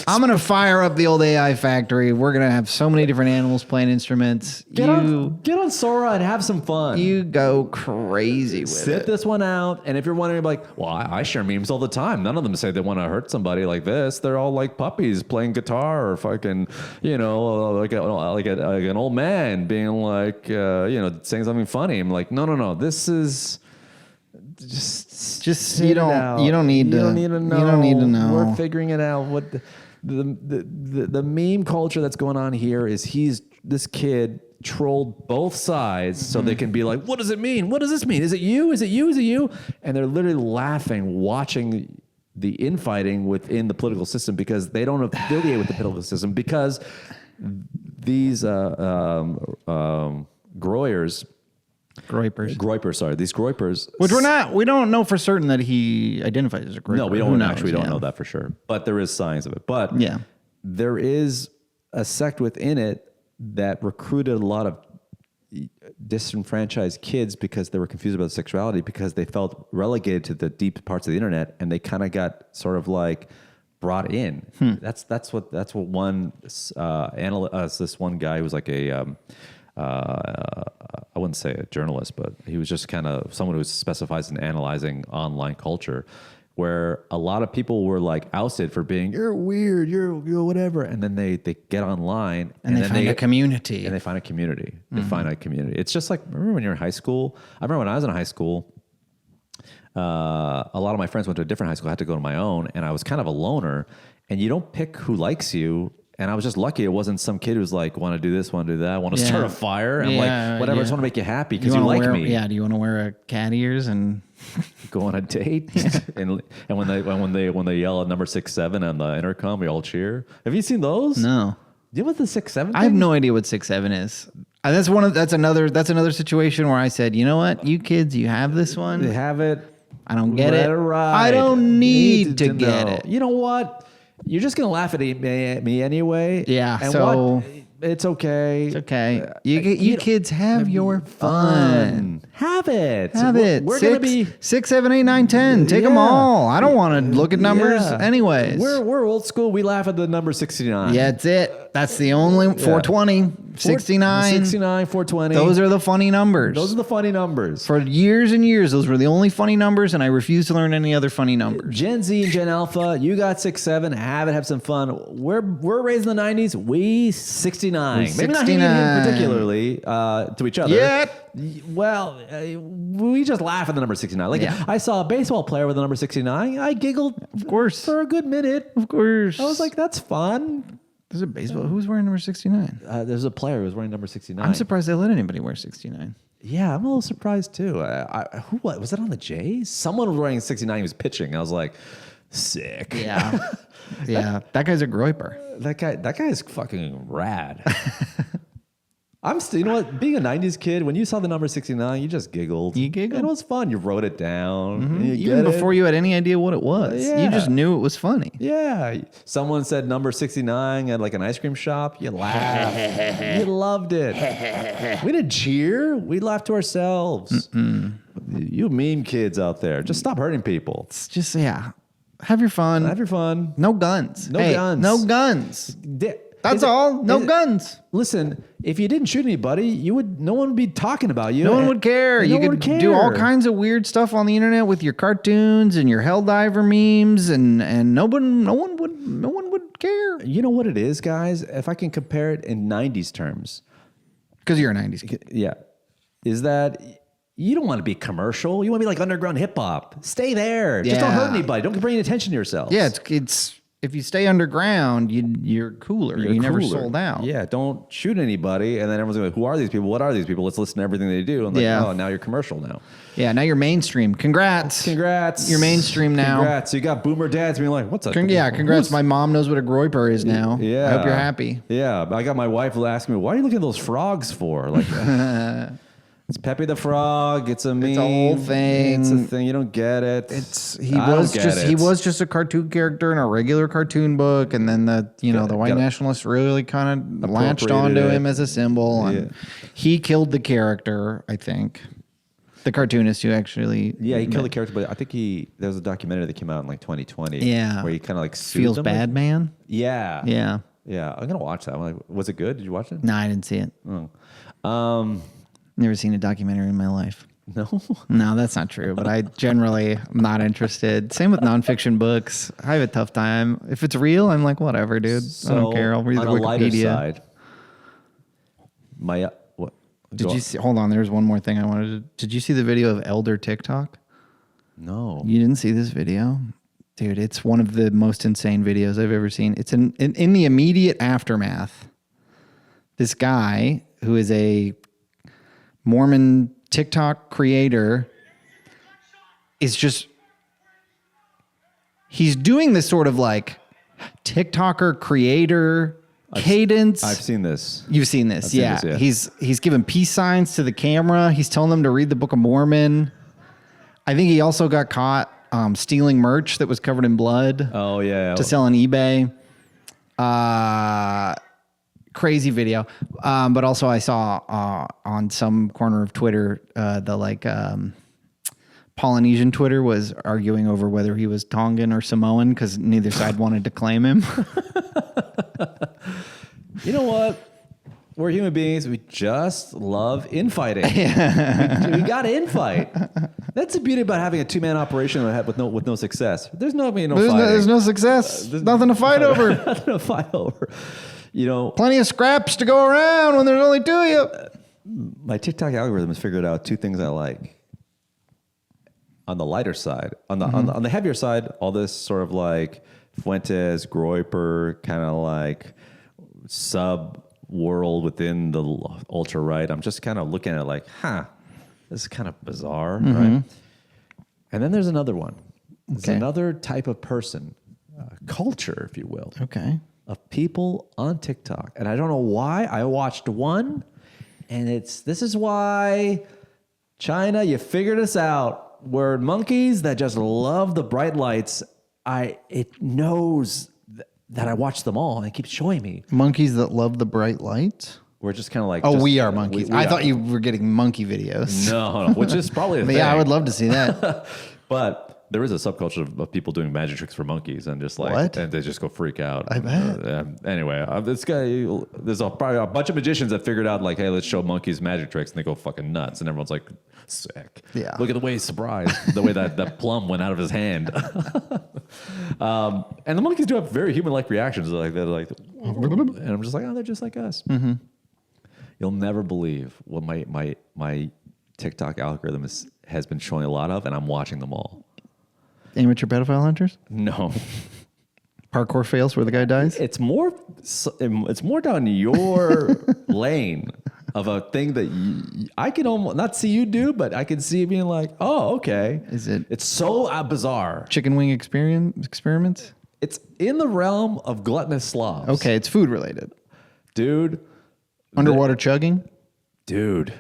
I'm going to fire up the old AI factory. We're going to have so many different animals playing instruments. Get on Sora and have some fun. You go crazy with Sit it. this one out. And if you're wondering, like, well, I share memes all the time. None of them say they want to hurt somebody like this. They're all like puppies playing guitar or fucking, like an old man being like, saying something funny. I'm like, no. This is just you don't need to know. We're figuring it out. What the meme culture that's going on here is this kid trolled both sides so they can be like, what does it mean? What does this mean? Is it you? Is it you? Is it you? And they're literally laughing, watching the infighting within the political system because they don't affiliate with the political system because these Groypers, sorry. These Groypers. Which we don't know for certain that he identifies as a Groyper. No, we don't know that for sure. But there is signs of it. But yeah, there is a sect within it that recruited a lot of disenfranchised kids because they were confused about sexuality because they felt relegated to the deep parts of the internet and they kind of got sort of like brought in. That's what one this one guy who was like I wouldn't say a journalist, but he was just kind of someone who specifies in analyzing online culture, where a lot of people were like ousted for being, you're weird, you're whatever. And then they get online and they find a community. And they find a community. They find a community. It's just like, remember when you're in high school? I remember when I was in high school, a lot of my friends went to a different high school. I had to go to my own and I was kind of a loner and you don't pick who likes you. And I was just lucky it wasn't some kid who's like, want to do this, want to do that, want to start a fire. And I'm like, whatever, I just want to make you happy because you like me. Yeah, do you want to wear a cat ears and go on a date? and when they yell at number 6'7" on the intercom, we all cheer. Have you seen those? No. Do you know what the 6'7" thing? I have no idea what 6'7" is. That's another situation where I said, you know what, you kids, you have this one. They have it. I don't get it. Ride. I don't need to get it. You know what? You're just going to laugh at me anyway. Yeah, and so... It's okay. It's okay. You kids have your fun. Have it. Have it. We're going to be 6, 7, 8, 9, 10. Take them all. I don't want to look at numbers anyways. We're old school. We laugh at the number 69. Yeah, that's it. That's the only 420, 69. 69, 420. Those are the funny numbers. Those are the funny numbers. For years and years, those were the only funny numbers, and I refuse to learn any other funny numbers. Gen Z and Gen Alpha, you got 6, 7. Have some fun. We're raised in the 90s. We 69. Maybe not hating him particularly to each other. Yeah. Well, we just laugh at the number 69. Like I saw a baseball player with the number 69. I giggled, of course, for a good minute. Of course, I was like, "That's fun." There's a baseball. Who's wearing number 69? There's a player who was wearing number 69. I'm surprised they let anybody wear 69. Yeah, I'm a little surprised too. Who was it on the Jays? Someone was wearing 69. He was pitching. I was like, sick. Yeah. Yeah, that guy's a Groyper. That guy is fucking rad. I'm still, you know what? Being a 90s kid, when you saw the number 69, you just giggled. You giggled? And it was fun. You wrote it down. Mm-hmm. Even before you had any idea what it was. Yeah. You just knew it was funny. Yeah. Someone said number 69 at like an ice cream shop. You laughed. You loved it. We didn't cheer. We laughed to ourselves. You mean kids out there. Just stop hurting people. It's just, have your fun. Have your fun. No guns. No guns. No guns. That's all. No guns. Listen, if you didn't shoot anybody, no one would be talking about you. No one would care. You could do all kinds of weird stuff on the internet with your cartoons and your Helldiver memes, and no one would care. You know what it is, guys? If I can compare it in 90s terms, because you're a 90s kid. Yeah, is that you don't want to be commercial. You want to be like underground hip hop. Stay there. Just don't hurt anybody. Don't bring attention to yourselves. Yeah, it's. If you stay underground, you're cooler. You never sold out. Yeah, don't shoot anybody. And then everyone's like, who are these people? What are these people? Let's listen to everything they do. And like, now you're commercial now. Yeah, now you're mainstream. Congrats. You're mainstream now. Congrats. So you got boomer dads being like, what's up? Congrats. My mom knows what a Groyper is now. Yeah. I hope you're happy. Yeah, I got my wife asking me, why are you looking at those frogs for? Like, it's Pepe the Frog. It's a meme. It's a whole thing. It's a thing. You don't get it. He was just a cartoon character in a regular cartoon book, and then the white nationalists really kind of latched onto him as a symbol, and he killed the character, I think. The cartoonist who actually he killed the character, but I think there was a documentary that came out in like 2020. Yeah. Where he kind of like sued feels them. bad, man. Yeah. Yeah. Yeah. I'm gonna watch that. I'm like, was it good? Did you watch it? No, I didn't see it. Oh. Never seen a documentary in my life. No. No, that's not true. But I generally am not interested. Same with nonfiction books. I have a tough time. If it's real, I'm like, whatever, dude. I don't care. I'll read the on a lighter Wikipedia. side, what? Did you see? Hold on. There's one more thing I wanted to. Did you see the video of Elder TikTok? No. You didn't see this video? Dude, it's one of the most insane videos I've ever seen. It's in the immediate aftermath. This guy who is a Mormon TikTok creator is just, he's doing this sort of like TikToker creator cadence. I've seen this. You've seen this, I've seen yeah. this, yeah. He's giving peace signs to the camera. He's telling them to read the Book of Mormon. I think he also got caught stealing merch that was covered in blood. Oh yeah. To sell on eBay. Crazy video. But also I saw on some corner of Twitter, the Polynesian Twitter was arguing over whether he was Tongan or Samoan because neither side wanted to claim him. You know what? We're human beings. We just love infighting. we got to infight. That's the beauty about having a 2-man operation with no success. There's no fighting. There's no success. There's nothing to fight over. Nothing to fight over. You know, plenty of scraps to go around when there's only 2 of you. My TikTok algorithm has figured out 2 things I like. On the lighter side, on the heavier side, all this sort of like Fuentes, Groyper, kind of like sub world within the ultra right. I'm just kind of looking at it like, this is kind of bizarre, right? And then there's another one. There's another type of person, culture, if you will. Okay. Of people on TikTok. And I don't know why. I watched one, and this is why, China, you figured us out. We're monkeys that just love the bright lights. It knows that I watch them all, and it keeps showing me. Monkeys that love the bright lights? We're just kind of like... we are monkeys. I thought you were getting monkey videos. No, which is probably a thing. Yeah, I would love to see that. But there is a subculture of people doing magic tricks for monkeys and just like... What? And they just go freak out. I bet. Anyway, this guy... There's probably a bunch of magicians that figured out like, hey, let's show monkeys magic tricks, and they go fucking nuts. And everyone's like, sick. Yeah. Look at the way he's surprised. The way that plum went out of his hand. And the monkeys do have very human-like reactions. They're like, and I'm just like, they're just like us. Mm-hmm. You'll never believe what my TikTok algorithm has been showing a lot of, and I'm watching them all. Amateur pedophile hunters? No. Parkour fails where the guy dies? It's more down your lane of a thing that I can almost not see you do, but I can see it being like, oh, okay. Is it? It's so bizarre. Chicken wing experiments? It's in the realm of gluttonous slobs. Okay, it's food related. Dude. Underwater chugging? Dude.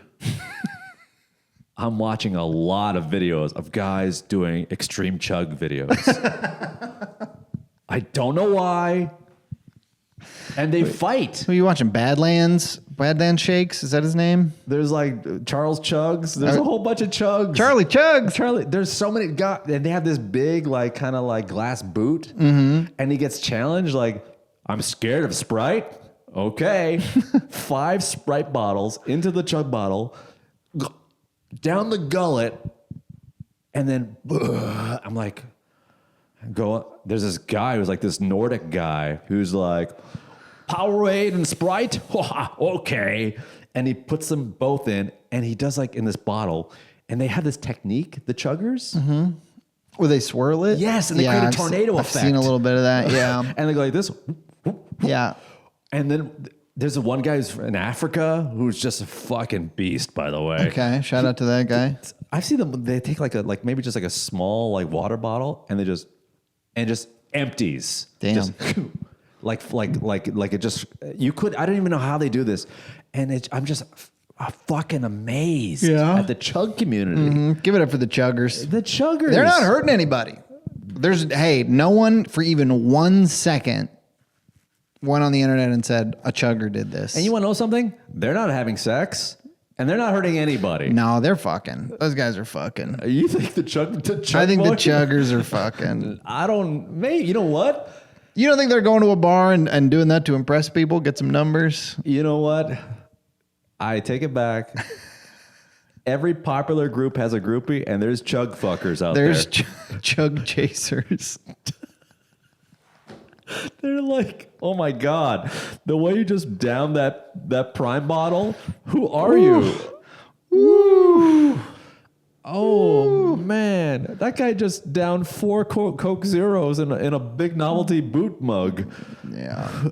I'm watching a lot of videos of guys doing extreme chug videos. I don't know why. And they fight. Who are you watching? Badlands Shakes? Is that his name? There's like Charles Chugs. There's a whole bunch of Chugs. Charlie Chugs. There's so many guys. And they have this big, like, kind of like glass boot. Mm-hmm. And he gets challenged like, I'm scared of Sprite. Okay. 5 Sprite bottles into the chug bottle, down the gullet. And then I'm like, there's this guy who's like this Nordic guy who's like, Powerade and Sprite? Okay. And he puts them both in, and he does like in this bottle, and they have this technique, the chuggers. Mm-hmm. Where they swirl it? Yes, and they create a tornado effect. I've seen a little bit of that, yeah. And they go like this. Yeah. And then there's one guy who's in Africa who's just a fucking beast, by the way. Okay, shout out to that guy. I've seen them, they take maybe just like a small like water bottle, and they just empties. Damn. Just, like it just, you could, I don't even know how they do this. And I'm just fucking amazed at the chug community. Mm-hmm. Give it up for the chuggers. The chuggers. They're not hurting anybody. No one for even 1 second went on the internet and said a chugger did this. And you want to know something? They're not having sex. And they're not hurting anybody. No, they're fucking. Those guys are fucking. You think the chug I think boy? the chuggers are fucking. I don't. Maybe you know what? You don't think they're going to a bar and doing that to impress people, get some numbers? You know what? I take it back. Every popular group has a groupie, and there's chug fuckers out There's there. chug chasers. They're like, oh my God, the way you just down that prime bottle. Who are you? Woo! Oh man, that guy just downed 4 Coke Zeros in a big novelty boot mug. Yeah.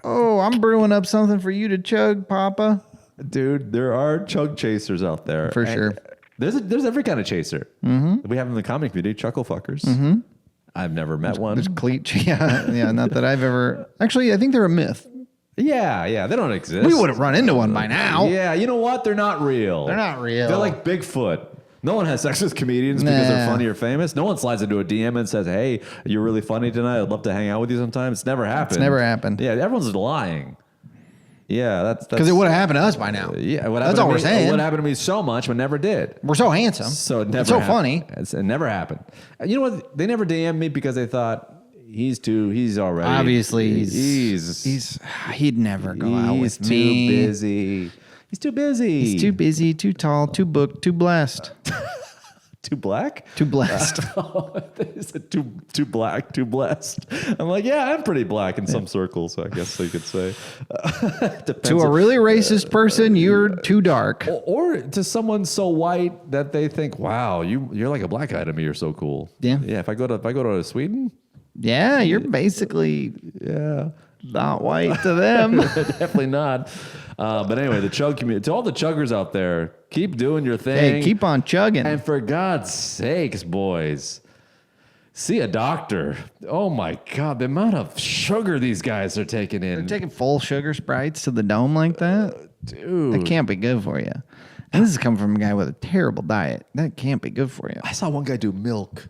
Oh, I'm brewing up something for you to chug, Papa. Dude, there are chug chasers out there. For sure. There's every kind of chaser. Mm-hmm. We have in the comic community, chuckle fuckers. Mm-hmm. I've never met one. There's cleat. Yeah, not that I've ever. Actually, I think they're a myth. Yeah, they don't exist. We would have run into one by now. Yeah, you know what? They're not real. They're not real. They're like Bigfoot. No one has sex with comedians because they're funny or famous. No one slides into a DM and says, "Hey, you're really funny tonight. I'd love to hang out with you sometime." It's never happened. It's never happened. Yeah, everyone's lying. Yeah, that's because it would have happened to us by now. Yeah, that's all we're saying. What happened to me so much, but never did. We're so handsome. So it never. It's so happened. funny. It never happened. And you know what? They never DM'd me because they thought he's already obviously he'd never go out with me. He's too busy. He's too busy. He's too busy, too tall, too booked, too blessed. Too black? Too blessed. They said too black, too blessed. I'm like, yeah, I'm pretty black in some circles, I guess you could say. To a really racist person, you're too dark. Or to someone so white that they think, wow, you're like a black guy to me. You're so cool. Yeah. Yeah. If I go to Sweden, yeah, you're basically not white to them. definitely not. But anyway, the chug community, to all the chuggers out there, keep doing your thing. Hey, keep on chugging. And for God's sakes, boys, see a doctor. Oh my God, the amount of sugar these guys are taking in. They're taking full sugar Sprites to the dome like that? Dude. That can't be good for you. And this is coming from a guy with a terrible diet. That can't be good for you. I saw one guy do milk.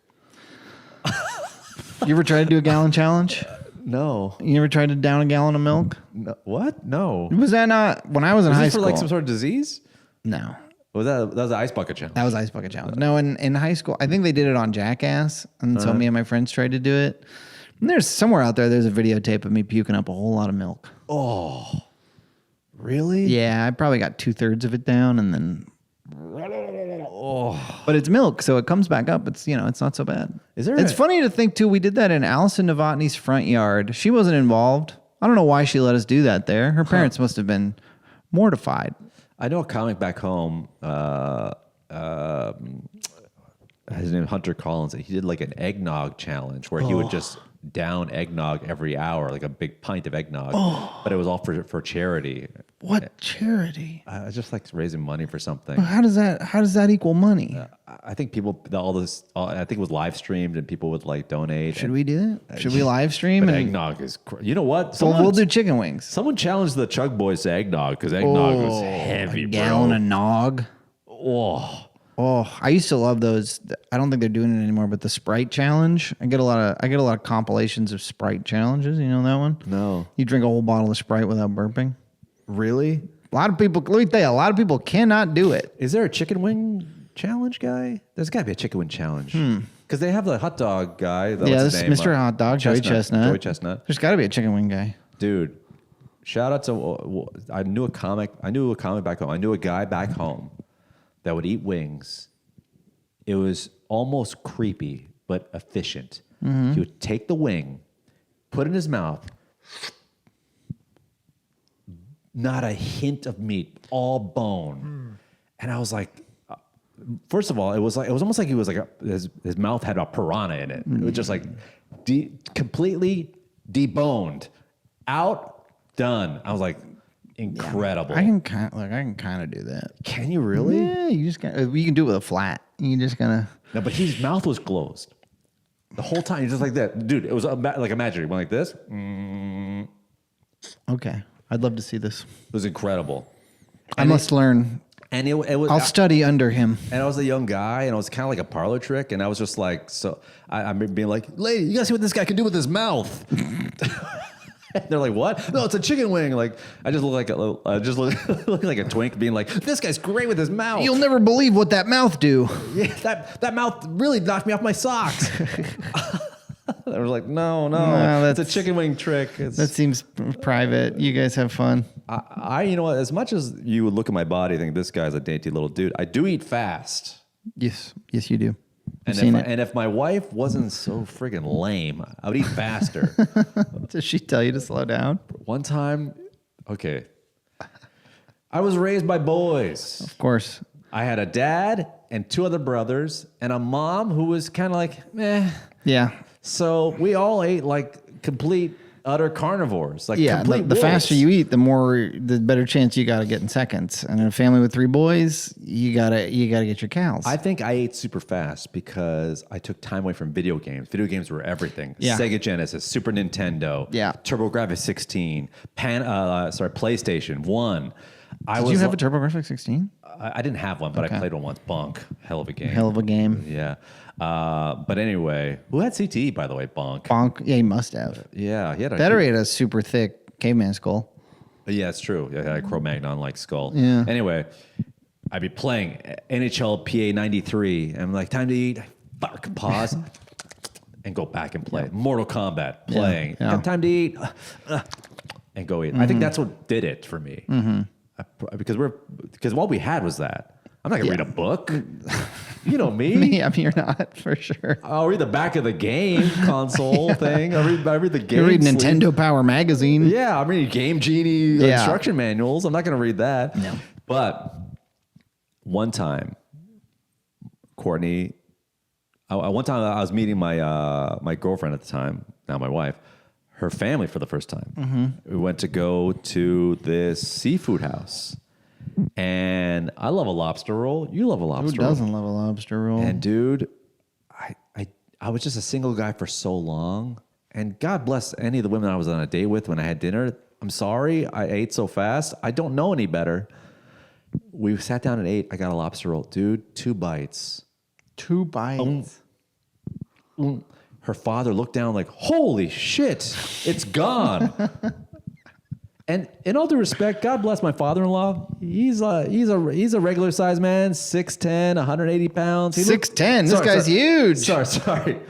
You ever tried to do a gallon challenge? No. You ever tried to down a gallon of milk? No. What? No. Was that not when I was in high this school? for like some sort of disease? No. Was that was the ice bucket challenge? That was Ice Bucket Challenge. No, in high school, I think they did it on Jackass. And so me and my friends tried to do it. And there's somewhere out there's a videotape of me puking up a whole lot of milk. Oh. Really? Yeah, I probably got 2/3 of it down and then. Oh. But it's milk, so it comes back up. It's it's not so bad. It's funny to think too. We did that in Allison Novotny's front yard. She wasn't involved. I don't know why she let us do that there. Her parents must have been mortified. I know a comic back home. His name is Hunter Collins. He did like an eggnog challenge where he would just down eggnog every hour, like a big pint of eggnog. But it was all for charity. What charity? Just like raising money for something. How does that equal money? I think I think it was live streamed and people would like donate. Should we do that? Should we live stream? But eggnog is, you know what? We'll do chicken wings. Someone challenged the Chug Boys to eggnog because eggnog was heavy, a gallon bro. of nog. Oh, I used to love those. I don't think they're doing it anymore, but the Sprite challenge. I get a lot of compilations of Sprite challenges. You know that one? No. You drink a whole bottle of Sprite without burping. Really? A lot of people. Let me tell you, a lot of people cannot do it. Is there a chicken wing challenge guy? There's got to be a chicken wing challenge. Because they have the hot dog guy. This is Mr. Hot Dog, Joey Chestnut. Joey Chestnut. There's got to be a chicken wing guy. Dude, shout out to, I knew a comic back home. I knew a guy back home that would eat wings. It was almost creepy, but efficient. He would take the wing, put it in his mouth, not a hint of meat, all bone. And I was like, first of all, it was almost like he was like his mouth had a piranha in it. It was just like completely deboned, out, done. I was like, incredible. I can kind of do that. Can you really? Yeah, you just you can do it with a flat. You just gotta. No, but his mouth was closed the whole time. He's just like that, dude. It was like imagine he went like this. Okay, I'd love to see this. It was incredible. I must learn. And it was. I'll study under him. And I was a young guy, and it was kind of like a parlor trick. And I was just like, so I'm being like, lady, you gotta see what this guy can do with his mouth. They're like, what? No, it's a chicken wing. Like, I just look like look like a twink being like, this guy's great with his mouth. You'll never believe what that mouth do. Yeah, that mouth really knocked me off my socks. I was like, no, it's a chicken wing trick. That seems private. You guys have fun. You know what? As much as you would look at my body and think this guy's a dainty little dude, I do eat fast. Yes, you do. And if my wife wasn't so friggin' lame, I would eat faster. Does she tell you to slow down? One time, okay, I was raised by boys. Of course. I had a dad and 2 other brothers and a mom who was kind of like, meh. Yeah. So we all ate like complete, utter carnivores. Like complete the wolves. faster you eat, the better chance you got to get in seconds. And in a family with 3 boys, you gotta get your cows. I think I ate super fast because I took time away from video games. Video games were everything. Yeah. Sega Genesis, Super Nintendo, TurboGrafx 16, PlayStation 1. Did you have a TurboGrafx 16? I didn't have one, but I played one once. Bonk. Hell of a game. Yeah. But anyway, who had CTE, by the way? Bonk. Yeah, he must have. Yeah. He had Better had a super thick caveman skull. Yeah, it's true. Yeah, a Cro-Magnon-like skull. Yeah. Anyway, I'd be playing NHL PA 93, and I'm like, time to eat. Fuck, pause, and go back and play. Mortal Kombat, playing. Yeah. Time to eat, and go eat. I think that's what did it for me. Because what we had was that. I'm not gonna read a book. You know me. I mean, you're not for sure. I'll read the back of the game console thing. I read the game. You read Nintendo Power Magazine. Yeah, I'm reading Game Genie instruction manuals. I'm not going to read that. No. But one time, Courtney, one time I was meeting my girlfriend at the time, now my wife, her family for the first time. Mm-hmm. We went to go to this seafood house. And I love a lobster roll. You love a lobster roll. Who doesn't love a lobster roll? And dude, I was just a single guy for so long. And God bless any of the women I was on a date with when I had dinner. I'm sorry I ate so fast. I don't know any better. We sat down and ate. I got a lobster roll. Dude, 2 bites. 2 bites. Her father looked down like, holy shit, it's gone. And in all due respect, God bless my father-in-law. He's a regular sized man, 6'10", 180 pounds. 6'10"? This guy's huge. Sorry.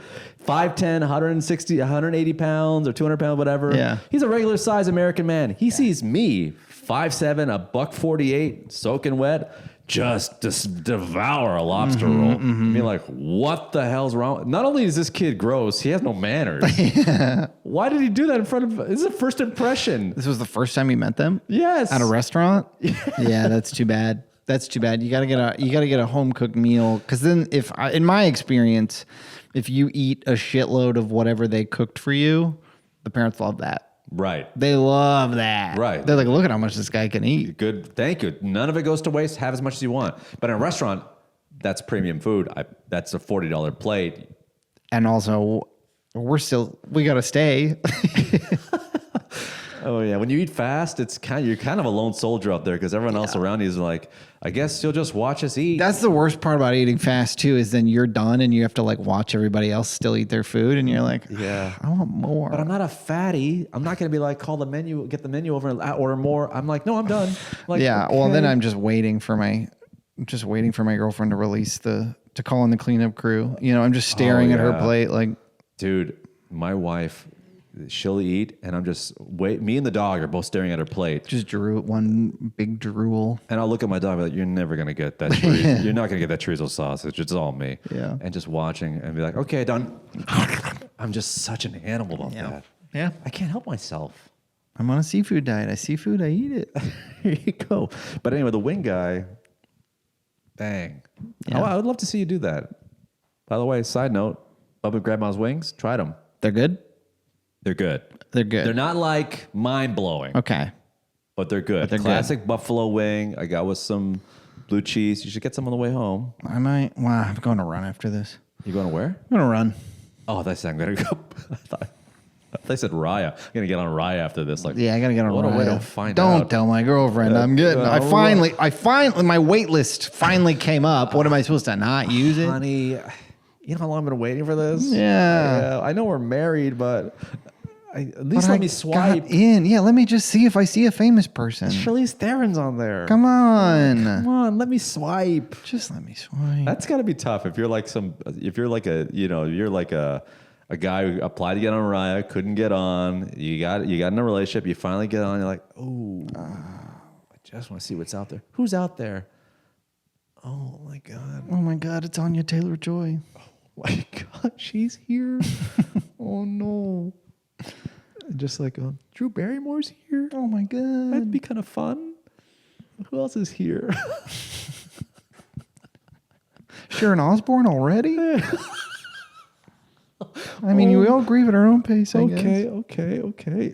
5'10", 160, 180 pounds or 200 pounds, whatever. Yeah. He's a regular sized American man. He sees me, 5'7", $148, soaking wet, just devour a lobster roll. Mm-hmm. Being like, what the hell's wrong? Not only is this kid gross, he has no manners. Why did he do that in front of? This is a first impression. This was the first time you met them? Yes. At a restaurant? Yeah, that's too bad. That's too bad. You gotta get a home cooked meal, because then in my experience, if you eat a shitload of whatever they cooked for you, the parents love that. Right. They love that. Right. They're like, look at how much this guy can eat. Good. Thank you. None of it goes to waste. Have as much as you want. But in a restaurant, that's premium food. That's a $40 plate. And also, we got to stay. Oh yeah. When you eat fast, you're kind of a lone soldier out there, because everyone else around you is like, I guess you'll just watch us eat. That's the worst part about eating fast too, is then you're done and you have to like watch everybody else still eat their food, and you're like, yeah, I want more. But I'm not a fatty. I'm not going to be like, call the menu, get the menu over and order more. I'm like, no, I'm done. Like, yeah. okay. Well, then I'm just waiting for my girlfriend to release to call in the cleanup crew. You know, I'm just staring at her plate like, dude, my wife, she'll eat, and I'm just me and the dog are both staring at her plate. Just one big drool. And I'll look at my dog and be like, you're never going to get that chorizo. You're not going to get that chorizo sausage. It's all me. Yeah. And just watching and be like, okay, done. I'm just such an animal about that. Yeah. I can't help myself. I'm on a seafood diet. I see food, I eat it. Here you go. But anyway, the wing guy, bang. Yeah. Oh, I would love to see you do that. By the way, side note, Bubba Grandma's wings, tried them. They're good? They're good. They're good. They're not like mind-blowing. Okay. But they're good. Classic buffalo wing. I got with some blue cheese. You should get some on the way home. I might. Wow, I'm going to run after this. You going to where? I'm going to run. Oh, that's I'm going to go. I thought they said Raya. I'm going to get on Raya after this. Like, yeah, I got to get on Raya. What a way to find out. Don't tell my girlfriend. I'm getting. I finally, my wait list finally came up. What am I supposed to not use it? Honey, you know how long I've been waiting for this? Yeah. I know we're married, but At least But let I me swipe. got in. Yeah, let me just see if I see a famous person. Charlize Theron's on there. Come on. Come on, let me swipe. Just let me swipe. That's got to be tough if you're like a guy who applied to get on Raya, couldn't get on. You got in a relationship, you finally get on. You're like, oh, I just want to see what's out there. Who's out there? Oh my god. Oh my God, it's Anya Taylor-Joy. Oh my god, she's here. Oh no. Just like Drew Barrymore's here. Oh my God. That'd be kind of fun. Who else is here? Sharon Osbourne already? I mean, we all grieve at our own pace, I guess. Okay.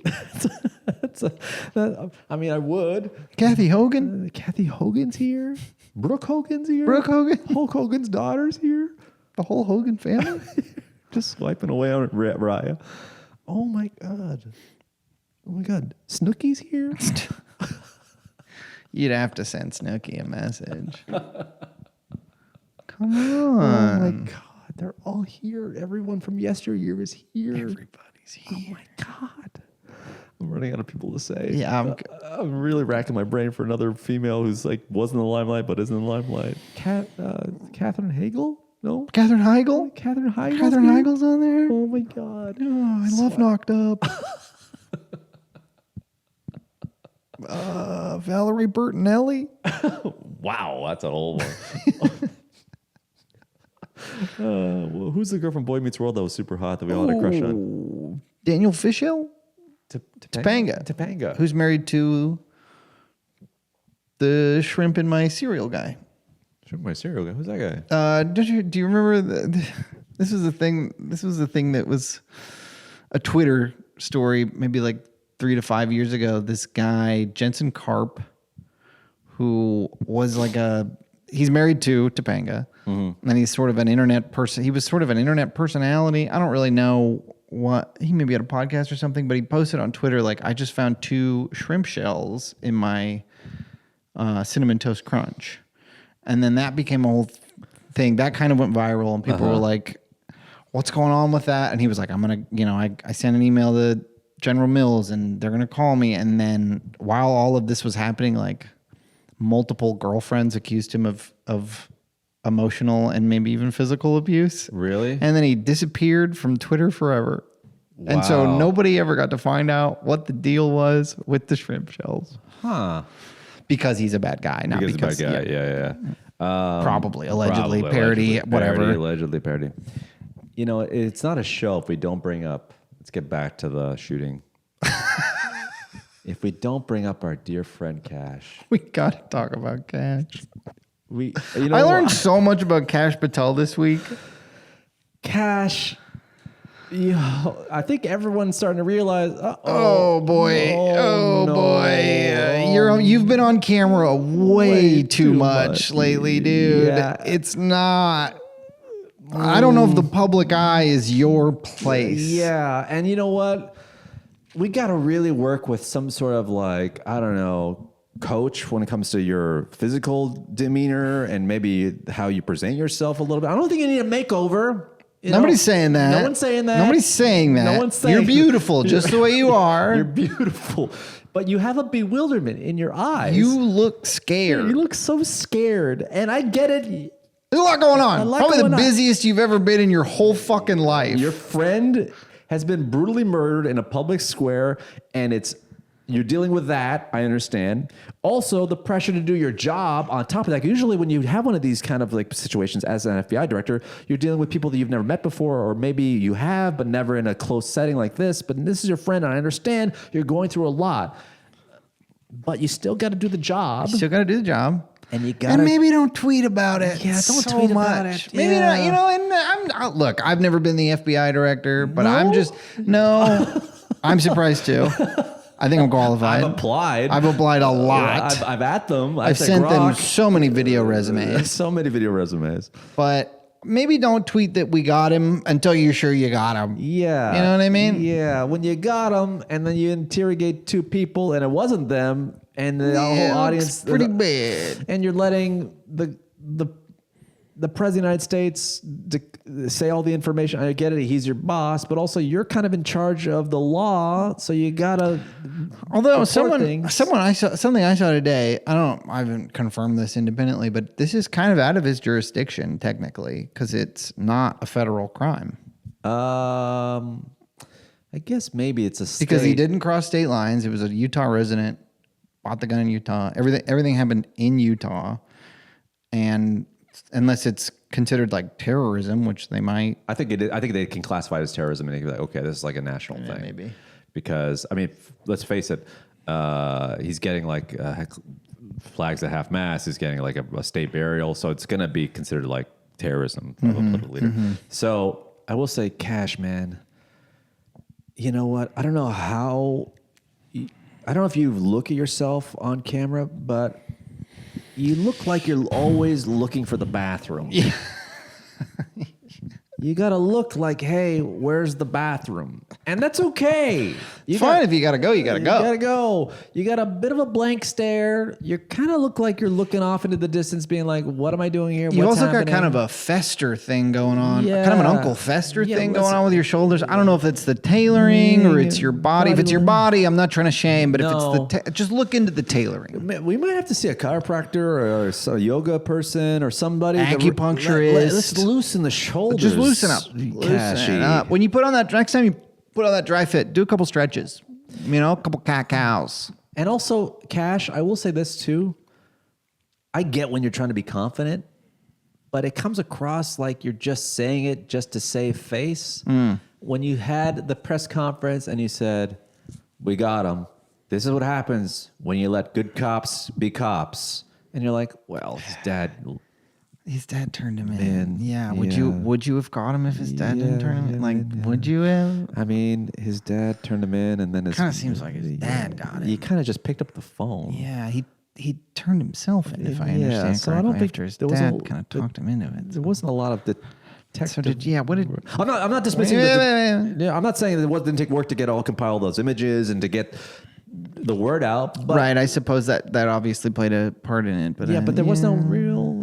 I mean, I would. Kathy Hogan? Kathy Hogan's here. Brooke Hogan's here. Brooke Hogan? Hulk Hogan's daughter's here. The whole Hogan family? Just swiping away on Raya. Oh my god. Snooki's here. You'd have to send Snooki a message. Come Oh on. my god. They're all here. Everyone from yesteryear is here. Everybody's here. Oh my god. I'm running out of people to say. Yeah, I'm really racking my brain for another female who's like wasn't in the limelight but is in the limelight. Catherine Hagel? No. Catherine Heigl? Catherine Heigl. Catherine Heigl's on there? Oh my god. Oh, I love Knocked Up. Valerie Bertinelli? Wow, that's a whole one. Well, who's the girl from Boy Meets World that was super hot that we all had a crush on? Daniel Fishel? Topanga. Topanga. Who's married to the shrimp in my cereal guy. My cereal guy. Who's that guy? Do you remember this was the thing? This was the thing that was a Twitter story, maybe like 3 to 5 years ago. This guy Jensen Karp, who was like he's married to Topanga, and he's sort of an internet person. He was sort of an internet personality. I don't really know what he maybe had a podcast or something, but he posted on Twitter like, I just found 2 shrimp shells in my Cinnamon Toast Crunch. And then that became a whole thing. That kind of went viral, and people were like, what's going on with that? And he was like, I'm going to, I sent an email to General Mills, and they're going to call me. And then while all of this was happening, like multiple girlfriends accused him of emotional and maybe even physical abuse. Really? And then he disappeared from Twitter forever. Wow. And so nobody ever got to find out what the deal was with the shrimp shells. Huh. Because he's a bad guy, not because he's a bad guy. Yeah. Probably, allegedly, parody, whatever. Allegedly parody. You know, it's not a show if we don't bring up. Let's get back to the shooting. If we don't bring up our dear friend Kash, we got to talk about Kash. I learned so much about Kash Patel this week. Kash. I think everyone's starting to realize. Oh boy! You've been on camera way too much lately, dude. Yeah. It's not. I don't know if the public eye is your place. Yeah, and you know what? We got to really work with some sort of like, I don't know, coach when it comes to your physical demeanor and maybe how you present yourself a little bit. I don't think you need a makeover. Nobody's saying that. No one's saying that. Nobody's saying that. No one's saying you're beautiful just the way you are. You're beautiful. But you have a bewilderment in your eyes. You look scared. You look so scared. And I get it. There's a lot going on. Probably the busiest you've ever been in your whole fucking life. Your friend has been brutally murdered in a public square, and you're dealing with that, I understand. Also, the pressure to do your job on top of that. Usually when you have one of these kind of like situations as an FBI director, you're dealing with people that you've never met before, or maybe you have, but never in a close setting like this. But this is your friend, and I understand you're going through a lot. But you still got to do the job. You still got to do the job. And you got and maybe don't tweet about it. Yeah, don't tweet about it. Maybe not, and look, I've never been the FBI director, but I'm surprised too. I think I'm qualified. I've applied a lot. Yeah, I've at them. I've sent them so many video resumes. But maybe don't tweet that we got him until you're sure you got him. Yeah. You know what I mean? Yeah. When you got him and then you interrogate 2 people and it wasn't them and the whole audience. Pretty bad. And you're letting the the president of the United States to say all the information. I get it. He's your boss, but also you're kind of in charge of the law. So you gotta. Although something I saw today, I haven't confirmed this independently, but this is kind of out of his jurisdiction technically because it's not a federal crime. I guess maybe it's a state. Because he didn't cross state lines. It was a Utah resident, bought the gun in Utah. Everything happened in Utah. And unless it's considered like terrorism, which they might. I think they can classify it as terrorism and they'd be like, okay, this is like a national thing. Maybe. Because, I mean, let's face it, he's getting like flags at half mast. He's getting like a state burial. So it's going to be considered like terrorism of a political leader. So I will say, Kash, man, you know what? I don't know if you look at yourself on camera, but you look like you're always looking for the bathroom. Yeah. You got to look like, hey, where's the bathroom? And that's okay. It's fine if you got to go, you got to go. You got to go. You got a bit of a blank stare. You kind of look like you're looking off into the distance being like, what am I doing here? You What's also happening? got kind of a Fester thing going on. Yeah. Kind of an Uncle Fester thing going on with your shoulders. I don't know if it's the tailoring or it's your body. If it's your body, I'm not trying to shame, but if it's the just look into the tailoring. We might have to see a chiropractor or a yoga person or somebody. Acupuncturist. Let's loosen the shoulders. Just loosen up. Loosen up. When you put on that, next time you put on that dry fit, do a couple stretches. A couple cat-cows. And also, Kash, I will say this too. I get when you're trying to be confident, but it comes across like you're just saying it just to save face. When you had the press conference and you said, we got him. This is what happens when you let good cops be cops. And you're like, well, his dad turned him in. Yeah. Would you have caught him if his dad didn't turn him in? Would you have? I mean, his dad turned him in, and then it kind of seems like his dad got him. He kind of just picked up the phone. Yeah, he turned himself in, if I understand so correctly. I don't think after his dad kind of talked him into it. There wasn't a lot of detective. So what did? I'm not dismissing. Yeah, I'm not saying that it didn't take work to get compile those images and to get the word out. But, right. I suppose that obviously played a part in it. But but there was no real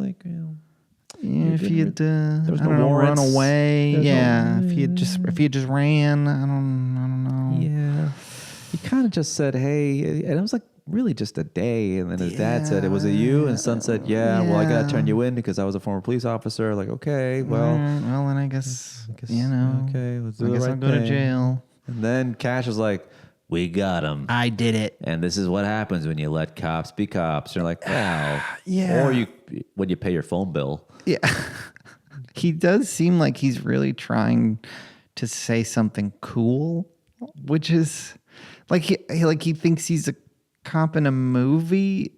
if he had there was no warrants. Run away, if he had just ran, I don't know. Yeah, he kind of just said, "Hey," and it was like really just a day. And then his dad said, "It was you," and his son said, "Yeah, well, I gotta turn you in because I was a former police officer." Like, okay, well, well, then I guess okay, let's do the right I'll go to jail. And then Kash was like, "We got him. I did it." And this is what happens when you let cops be cops. You're like, wow. Yeah. Or when you pay your phone bill. Yeah. He does seem like he's really trying to say something cool, which is like he thinks he's a cop in a movie.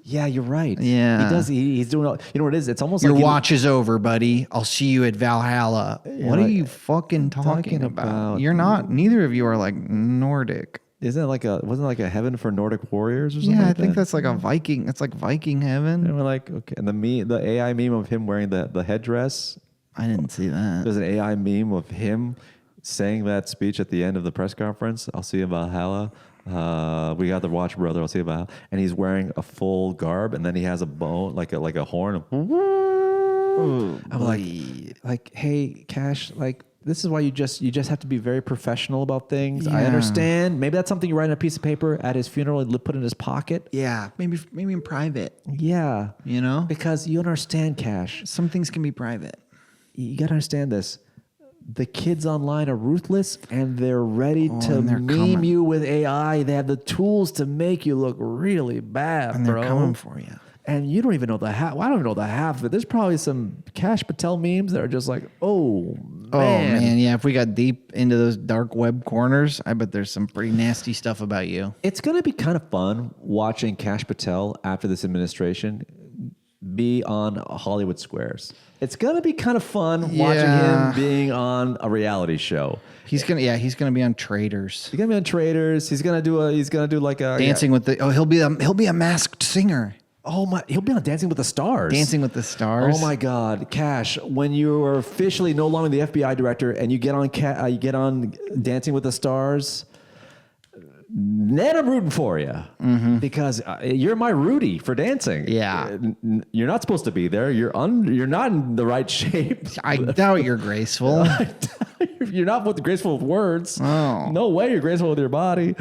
Yeah, you're right. Yeah. He does. He's doing all, you know what it is? It's almost your like watch is over, buddy. I'll see you at Valhalla. What are you fucking talking about? You're not. Neither of you are like Nordic. Wasn't it like a heaven for Nordic warriors or something? Yeah, like I think that's like a Viking. It's like Viking heaven. And we're like, okay. And the AI meme of him wearing the headdress. I didn't see that. There's an AI meme of him saying that speech at the end of the press conference. I'll see you in Valhalla. We got the watch, brother. I'll see you in Valhalla. And he's wearing a full garb, and then he has a bone, like a horn. Ooh, I'm like, hey, Kash, like, this is why you just have to be very professional about things. Yeah. I understand. Maybe that's something you write on a piece of paper at his funeral and put in his pocket. Yeah, maybe in private. Yeah, because you understand, Kash. Some things can be private. You got to understand this. The kids online are ruthless, and they're ready to meme you with AI. They have the tools to make you look really bad, and they're coming for you. And you don't even know the half. Well, I don't even know the half of it. There's probably some Kash Patel memes that are just like, oh man, yeah. If we got deep into those dark web corners, I bet there's some pretty nasty stuff about you. It's gonna be kind of fun watching Kash Patel after this administration be on Hollywood Squares. It's gonna be kind of fun watching him being on a reality show. He's gonna be on Traders. He's gonna be on Traders. He's gonna do like a Dancing with the. Oh, he'll be a masked singer. Oh my! He'll be on Dancing with the Stars. Dancing with the Stars. Oh my God, Kash! When you are officially no longer the FBI director and you get on Dancing with the Stars, then I'm rooting for you because you're my Rudy for dancing. Yeah. You're not supposed to be there. You're not in the right shape. I doubt you're graceful. You're not graceful with words. Oh. No way you're graceful with your body.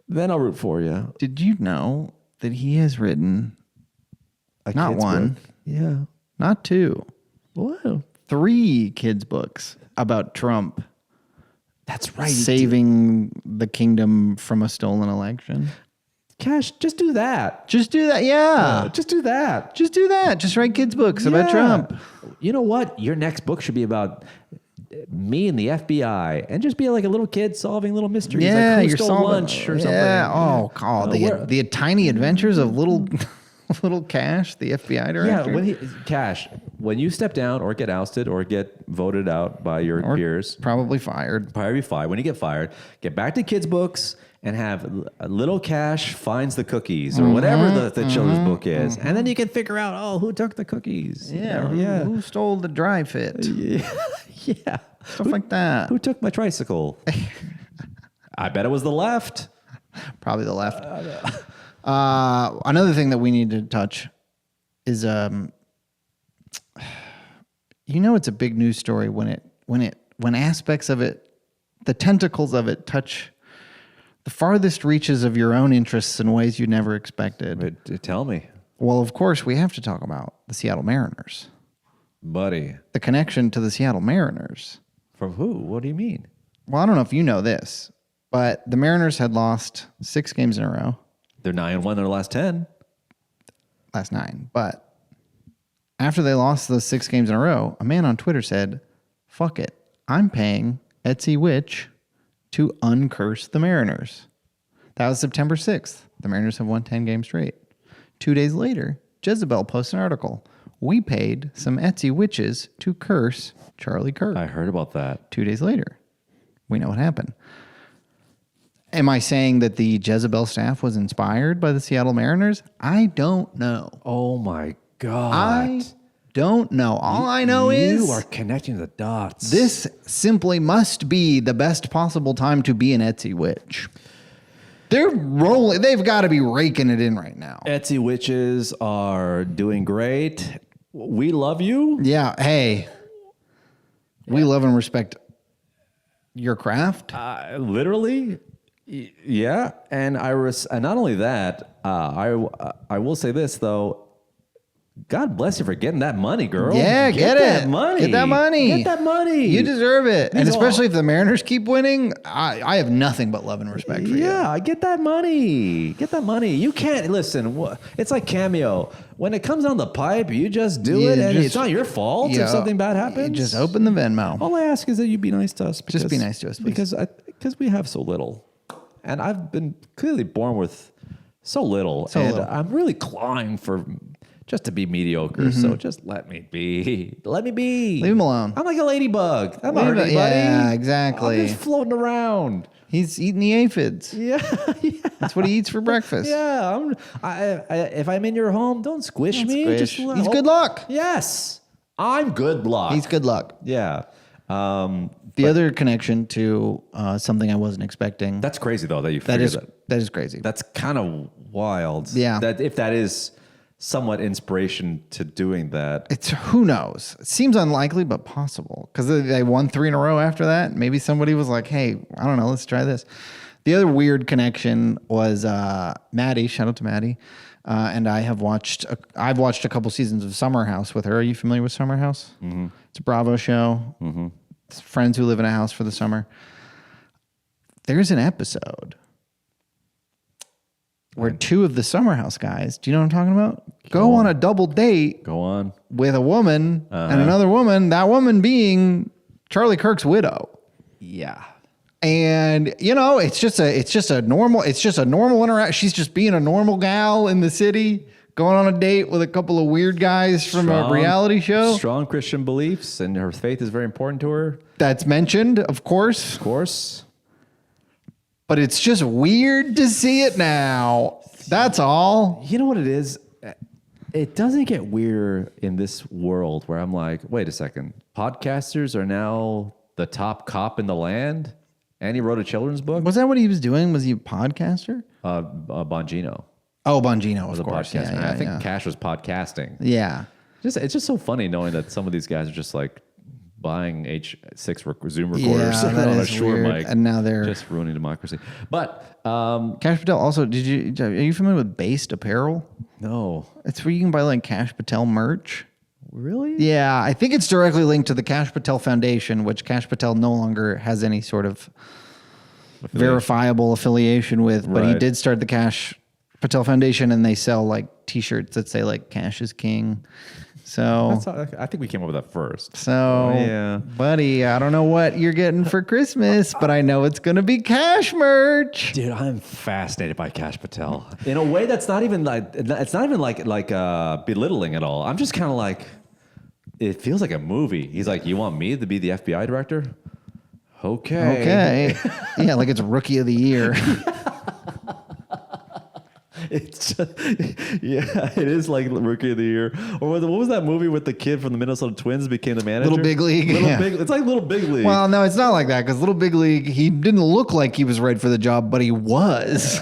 Then I'll root for you. Did you know that he has written not one, book. Yeah, not two, wow, 3 kids' books about Trump that's right. saving the kingdom from a stolen election? Cash, just do that. Just do that. Yeah. Just do that. Just do that. Just write kids' books about Trump. You know what? Your next book should be about me and the FBI, and just be like a little kid solving little mysteries. Yeah, like who you're stole solving lunch or something. Yeah. Oh, God. The tiny adventures of little Cash, the FBI director. Yeah, Cash, when you step down or get ousted or get voted out by your peers, Probably fired. probably fired. When you get fired, get back to kids' books and have little Cash finds the cookies or whatever the children's book is, and then you can figure out who took the cookies. Yeah. yeah, Who stole the dry fit? yeah. Stuff like that. Who took my tricycle? I bet it was the left. Probably the left. Another thing that we need to touch is, it's a big news story when aspects of it, the tentacles of it touch the farthest reaches of your own interests in ways you never expected. But tell me, Well, of course, we have to talk about the Seattle Mariners. buddy. The connection to the Seattle Mariners. From who? What do you mean? Well, I don't know if you know this, but the Mariners had lost 6 games in a row. They're 9-1 in their last 10. Last 9. But after they lost those 6 games in a row, a man on Twitter said, fuck it. I'm paying Etsy Witch to uncurse the Mariners. That was September 6th. The Mariners have won 10 games straight. 2 days later, Jezebel posts an article. We paid some Etsy witches to curse Charlie Kirk. I heard about that. 2 days later, we know what happened. Am I saying that the Jezebel staff was inspired by the Seattle Mariners? I don't know. Oh my God. I don't know. All I know is you are connecting the dots. this simply must be the best possible time to be an Etsy witch. They're rolling. They've got to be raking it in right now. Etsy witches are doing great. We love you. Yeah. Hey, we love and respect your craft. Literally. Yeah. And and not only that, I will say this though. God bless you for getting that money, girl. Yeah, get that it. money. Get that money. Get that money. You deserve it. And These especially if the Mariners keep winning, I have nothing but love and respect for you. Yeah, get that money. Get that money. You can't, listen, it's like Cameo. When it comes down the pipe, you just do it, and it's not your fault if something bad happens. You just open the Venmo. All I ask is that you be nice to us. Just be nice to us, please. Because we have so little. And I've been clearly born with so little. I'm really clawing for just to be mediocre. So just let me be. Let me be. Leave him alone. I'm like a ladybug. I'm not anybody. Yeah, exactly. I'm just floating around. He's eating the aphids. Yeah. That's what he eats for breakfast. Yeah. If I'm in your home, don't squish me. Squish. He's good luck. Yes. I'm good luck. He's good luck. Yeah. The other connection to something I wasn't expecting. That's crazy though that you figured that. That is crazy. That's kind of wild. Yeah. That if that is somewhat inspiration to doing that. It's who knows. It seems unlikely, but possible because they won 3 in a row after that. Maybe somebody was like, "Hey, I don't know, let's try this." The other weird connection was Maddie. Shout out to Maddie. And I've watched a couple seasons of Summer House with her. Are you familiar with Summer House? Mm-hmm. It's a Bravo show. Mm-hmm. It's friends who live in a house for the summer. There's an episode where 2 of the Summer House guys, do you know what I'm talking about? Go on a double date. Go on. With a woman and another woman, that woman being Charlie Kirk's widow. Yeah. And it's just a normal interaction. She's just being a normal gal in the city, going on a date with a couple of weird guys from a reality show. Strong Christian beliefs, and her faith is very important to her. That's mentioned, of course. Of course. But it's just weird to see it now. That's all. You know what it is? It doesn't get weird in this world where I'm like, wait a second. Podcasters are now the top cop in the land? And he wrote a children's book. Was that what he was doing? Was he a podcaster? Bongino Oh, Bongino, was of a course. podcaster. Yeah, I think Cash was podcasting. Yeah. It's just so funny knowing that some of these guys are just like buying H6 Zoom recorders Yeah, that on a is Shure weird. mic, And now they're just ruining democracy. But Kash Patel. Also, are you familiar with Based Apparel? no, It's where you can buy like Kash Patel merch. really? Yeah, I think it's directly linked to the Kash Patel Foundation, which Kash Patel no longer has any sort of verifiable affiliation with. But he Right. did start the Kash Patel Foundation, and they sell like T-shirts that say like "Cash is King." So, I think we came up with that first. so, buddy, I don't know what you're getting for Christmas, but I know it's gonna be Kash merch. Dude, I'm fascinated by Kash Patel in a way that's not even like belittling at all. I'm just kind of like, it feels like a movie. He's like, you want me to be the FBI director? Okay. Yeah, like it's Rookie of the Year. It's just, yeah, it is like Rookie of the Year. Or what was that movie with the kid from the Minnesota Twins became the manager? Little Big League. It's like Little Big League. Well, no, it's not like that because Little Big League, he didn't look like he was right for the job, but he was.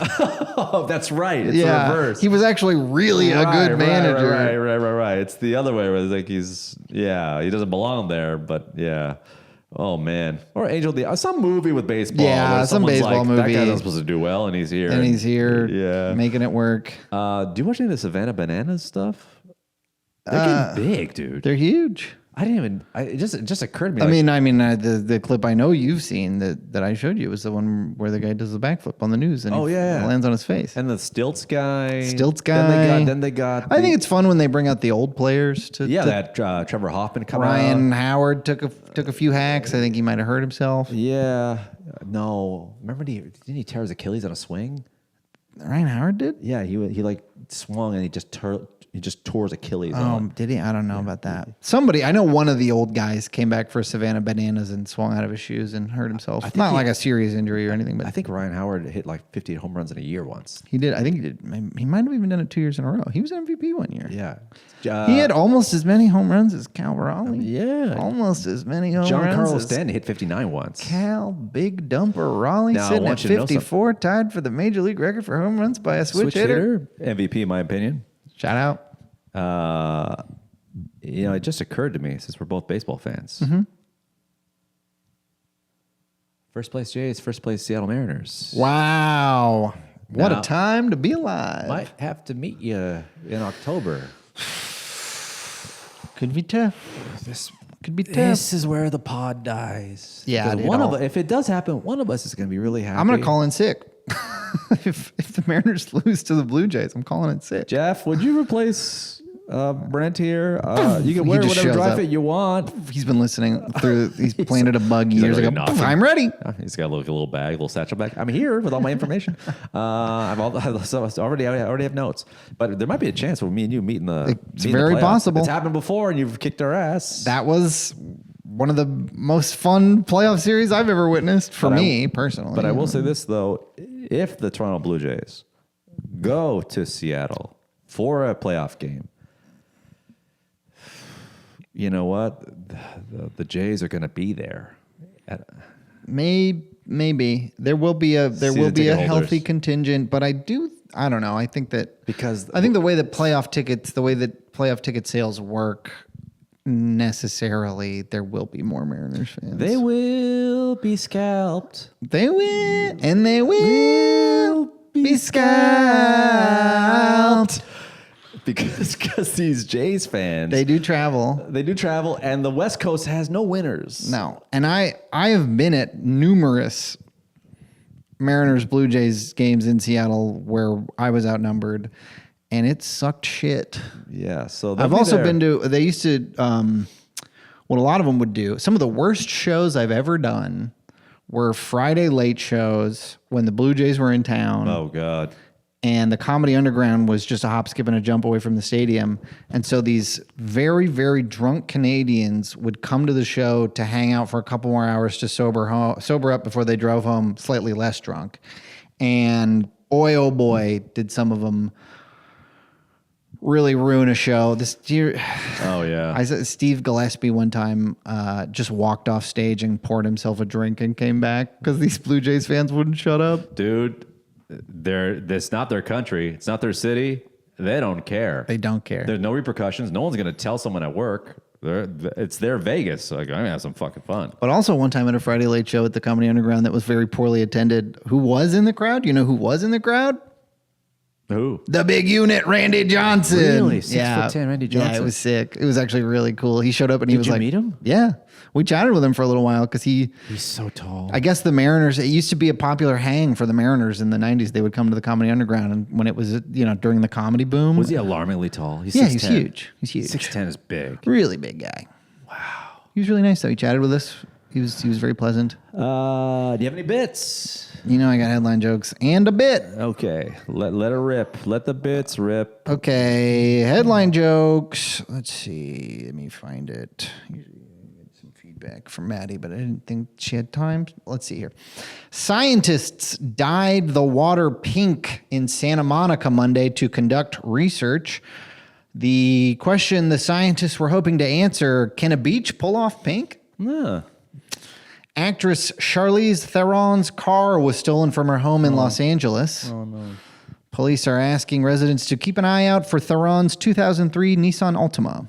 Oh, that's right. It's the reverse. He was actually really a good manager. Right. It's the other way where it's like he doesn't belong there, but yeah. Oh man. Or Angel the some movie with baseball. Yeah, where some someone's baseball like, movie. That guy's not supposed to do well, and he's here. And he's here Yeah. making it work. Do you watch any of the Savannah Bananas stuff? They're getting big, dude. They're huge. I didn't even. It just occurred to me. I mean, the clip I know you've seen that I showed you was the one where the guy does the backflip on the news and he lands on his face. And the Stilts guy. Then they got. I think it's fun when they bring out the old players to. That Trevor Hoffman coming out. Ryan Howard took a few hacks. I think he might have hurt himself. Yeah. No. Remember didn't he tear his Achilles on a swing? Ryan Howard did? Yeah, he like swung and he just tore his Achilles. Did he? I don't know about that. I know one of the old guys came back for Savannah Bananas and swung out of his shoes and hurt himself. Not like a serious injury or anything, but I think Ryan Howard hit like 50 home runs in a year once. he did. I think he did. He might have even done it 2 years in a row. He was MVP one year. Yeah. He had almost as many home runs as Cal Raleigh. Yeah. Almost as many home John runs Carlos as Stanton hit 59 once. Cal Big Dumper Raleigh Now, I sitting at want you to know 54, tied for the major league record for home runs by a switch hitter. MVP, in my opinion. Shout out. It just occurred to me since we're both baseball fans. Mm-hmm. First place Jays, first place Seattle Mariners. Wow. What Now, a time to be alive. Might have to meet you in October. Could be tough. Could be tough. This is where the pod dies. Yeah, Because if it does happen, one of us is going to be really happy. I'm going to call in sick. if the Mariners lose to the Blue Jays, I'm calling in sick. Jeff, would you replace Brent here? You can He wear just whatever shows dry up. fit you want. He's been listening through. He's planted a bug He's years already ago. knocking. I'm ready. He's got a little bag, a little satchel bag. I'm here with all my information. I already have notes, but there might be a chance where me and you meet in the. It's very possible. It's happened before, and you've kicked our ass. That was one of the most fun playoff series I've ever witnessed for me personally. But I will say this though: if the Toronto Blue Jays go to Seattle for a playoff game, you know what? The Jays are going to be there. Maybe there will be a healthy contingent, but I don't know. I think that the way that playoff ticket sales work, necessarily there will be more Mariners fans. They will be scalped. They will, and they will be scalped. Because these Jays fans, They do travel. and the West Coast has no winners. No, and I have been at numerous Mariners Blue Jays games in Seattle where I was outnumbered, and it sucked shit. Yeah, so I've also been to. They used to. What a lot of them would do. Some of the worst shows I've ever done were Friday late shows when the Blue Jays were in town. Oh God. And the Comedy Underground was just a hop, skip, and a jump away from the stadium. And so these very, very drunk Canadians would come to the show to hang out for a couple more hours to sober up before they drove home slightly less drunk. And boy, oh boy, did some of them really ruin a show. This year, Oh yeah. I said Steve Gillespie one time just walked off stage and poured himself a drink and came back because these Blue Jays fans wouldn't shut up. Dude, it's not their country. It's not their city. They don't care. They don't care. There's no repercussions. No one's going to tell someone at work. It's their Vegas. So, like, I'm going to have some fucking fun. But also one time at a Friday Late Show at the Comedy Underground that was very poorly attended. Who was in the crowd? You know who was in the crowd? Who? The big unit, Randy Johnson. Really? 6'10", Randy Johnson? Yeah, it was sick. It was actually really cool. He showed up and he was you like... meet him? Yeah. We chatted with him for a little while because he's so tall. I guess the Mariners, it used to be a popular hang for the Mariners in the 90s. They would come to the Comedy Underground, and when it was, during the comedy boom. Was he alarmingly tall? He's yeah, 6'10". he's huge. He's huge. 6'10" is big. Really big guy. Wow. He was really nice, though. He chatted with us. He was very pleasant. Do you have any bits? I got headline jokes and a bit. Okay. Let her rip. Let the bits rip. Okay, headline jokes. Let's see. Let me find it. Some feedback from Maddie, but I didn't think she had time. Let's see here. Scientists dyed the water pink in Santa Monica Monday to conduct research. The question the scientists were hoping to answer, can a beach pull off pink? Yeah. Actress Charlize Theron's car was stolen from her home in Los Angeles. Oh, no. Police are asking residents to keep an eye out for Theron's 2003 Nissan Altima.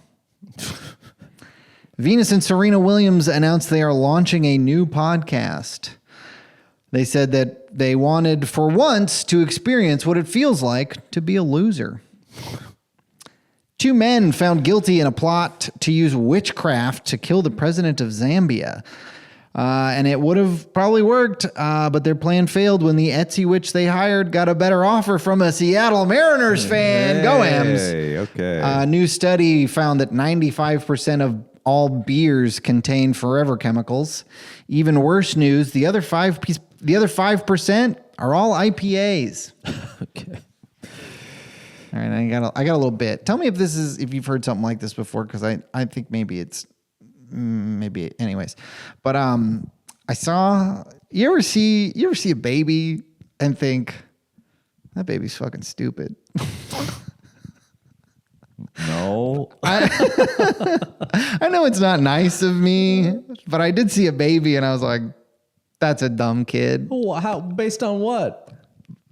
Venus and Serena Williams announced they are launching a new podcast. They said that they wanted, for once, to experience what it feels like to be a loser. 2 men found guilty in a plot to use witchcraft to kill the president of Zambia. And it would have probably worked, but their plan failed when the Etsy witch they hired got a better offer from a Seattle Mariners fan. Go Ams. Okay. A new study found that 95% of all beers contain forever chemicals. Even worse news, the other 5% are all IPAs. Okay. All right, I got a little bit. Tell me if you've heard something like this before, because I think maybe anyways. But I saw, you ever see a baby and think that baby's fucking stupid? No. I know it's not nice of me, but I did see a baby and I was like, that's a dumb kid. How? Based on what?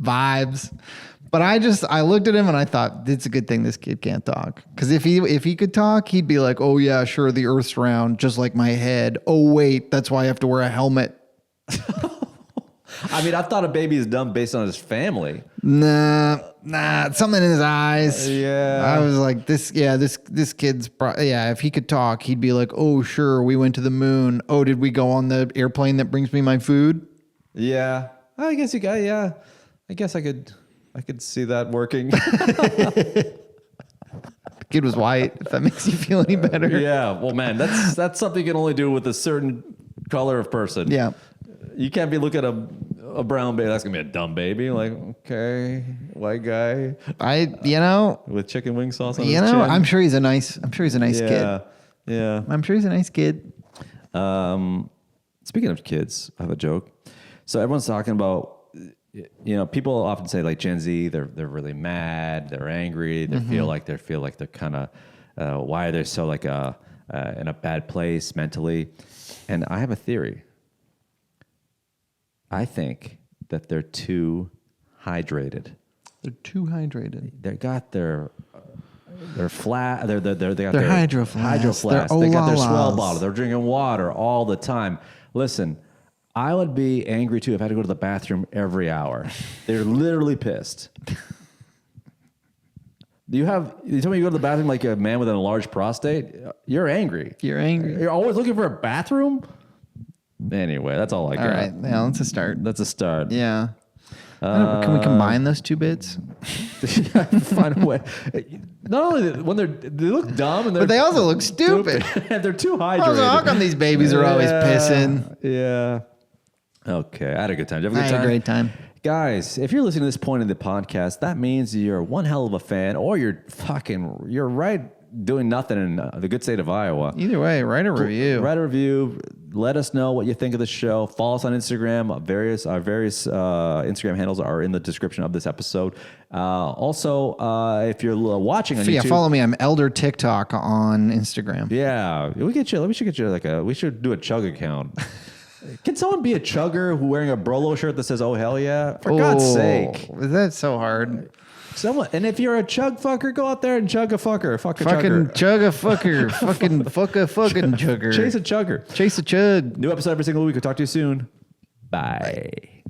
Vibes. But I looked at him and I thought, it's a good thing this kid can't talk. Because if he could talk, he'd be like, oh yeah, sure, the earth's round, just like my head. Oh wait, that's why I have to wear a helmet. I mean, I thought a baby is dumb based on his family. Nah, something in his eyes. Yeah. I was like, this kid's, if he could talk, he'd be like, oh sure, we went to the moon. Oh, did we go on the airplane that brings me my food? Yeah. I guess you got, yeah. I guess I could see that working. The kid was white, if that makes you feel any better. Yeah. Well, man, that's something you can only do with a certain color of person. Yeah. You can't be looking at a brown baby. That's going to be a dumb baby. Like, okay, white guy. With chicken wing sauce on his chin. I'm sure he's a nice kid. Yeah. I'm sure he's a nice kid. Speaking of kids, I have a joke. So everyone's talking about, people often say like Gen Z, they're really mad, they're angry, they feel like they're kind of, why are they so like in a bad place mentally? And I have a theory. I think that they're too hydrated. They're too hydrated. They got their flat. They got their hydro flasks. They got their swell bottle. They're drinking water all the time. Listen, I would be angry too if I had to go to the bathroom every hour. They're literally pissed. You tell me you go to the bathroom like a man with an enlarged prostate? You're angry. You're always looking for a bathroom? Anyway, that's all I got. All right, yeah, that's a start. That's a start. Yeah. Can we combine those two bits? Find a way. Not only when they look dumb, but they also look stupid. They're too hydrated. Also, how come these babies are always pissing? Yeah. Okay, I had a good time. Did you have a good time? I had a great time. Guys, if you're listening to this point in the podcast, that means you're one hell of a fan, or you're right doing nothing in the good state of Iowa. Either way, write a review. Write a review. Let us know what you think of the show. Follow us on Instagram. Our various Instagram handles are in the description of this episode. Also, if you're watching on YouTube, follow me. I'm Elder TikTok on Instagram. Yeah, we should get you we should do a chug account. Can someone be a chugger who wearing a Brolo shirt that says "Oh hell yeah"? For God's sake, that's so hard. Someone, and if you're a chug fucker, go out there and chug a fucker. Fuck a Fucking chugger. chug a fucker. Fucking fuck a fucking chugger. Chase a chugger. Chase a chug. New episode every single week. We'll talk to you soon. Bye.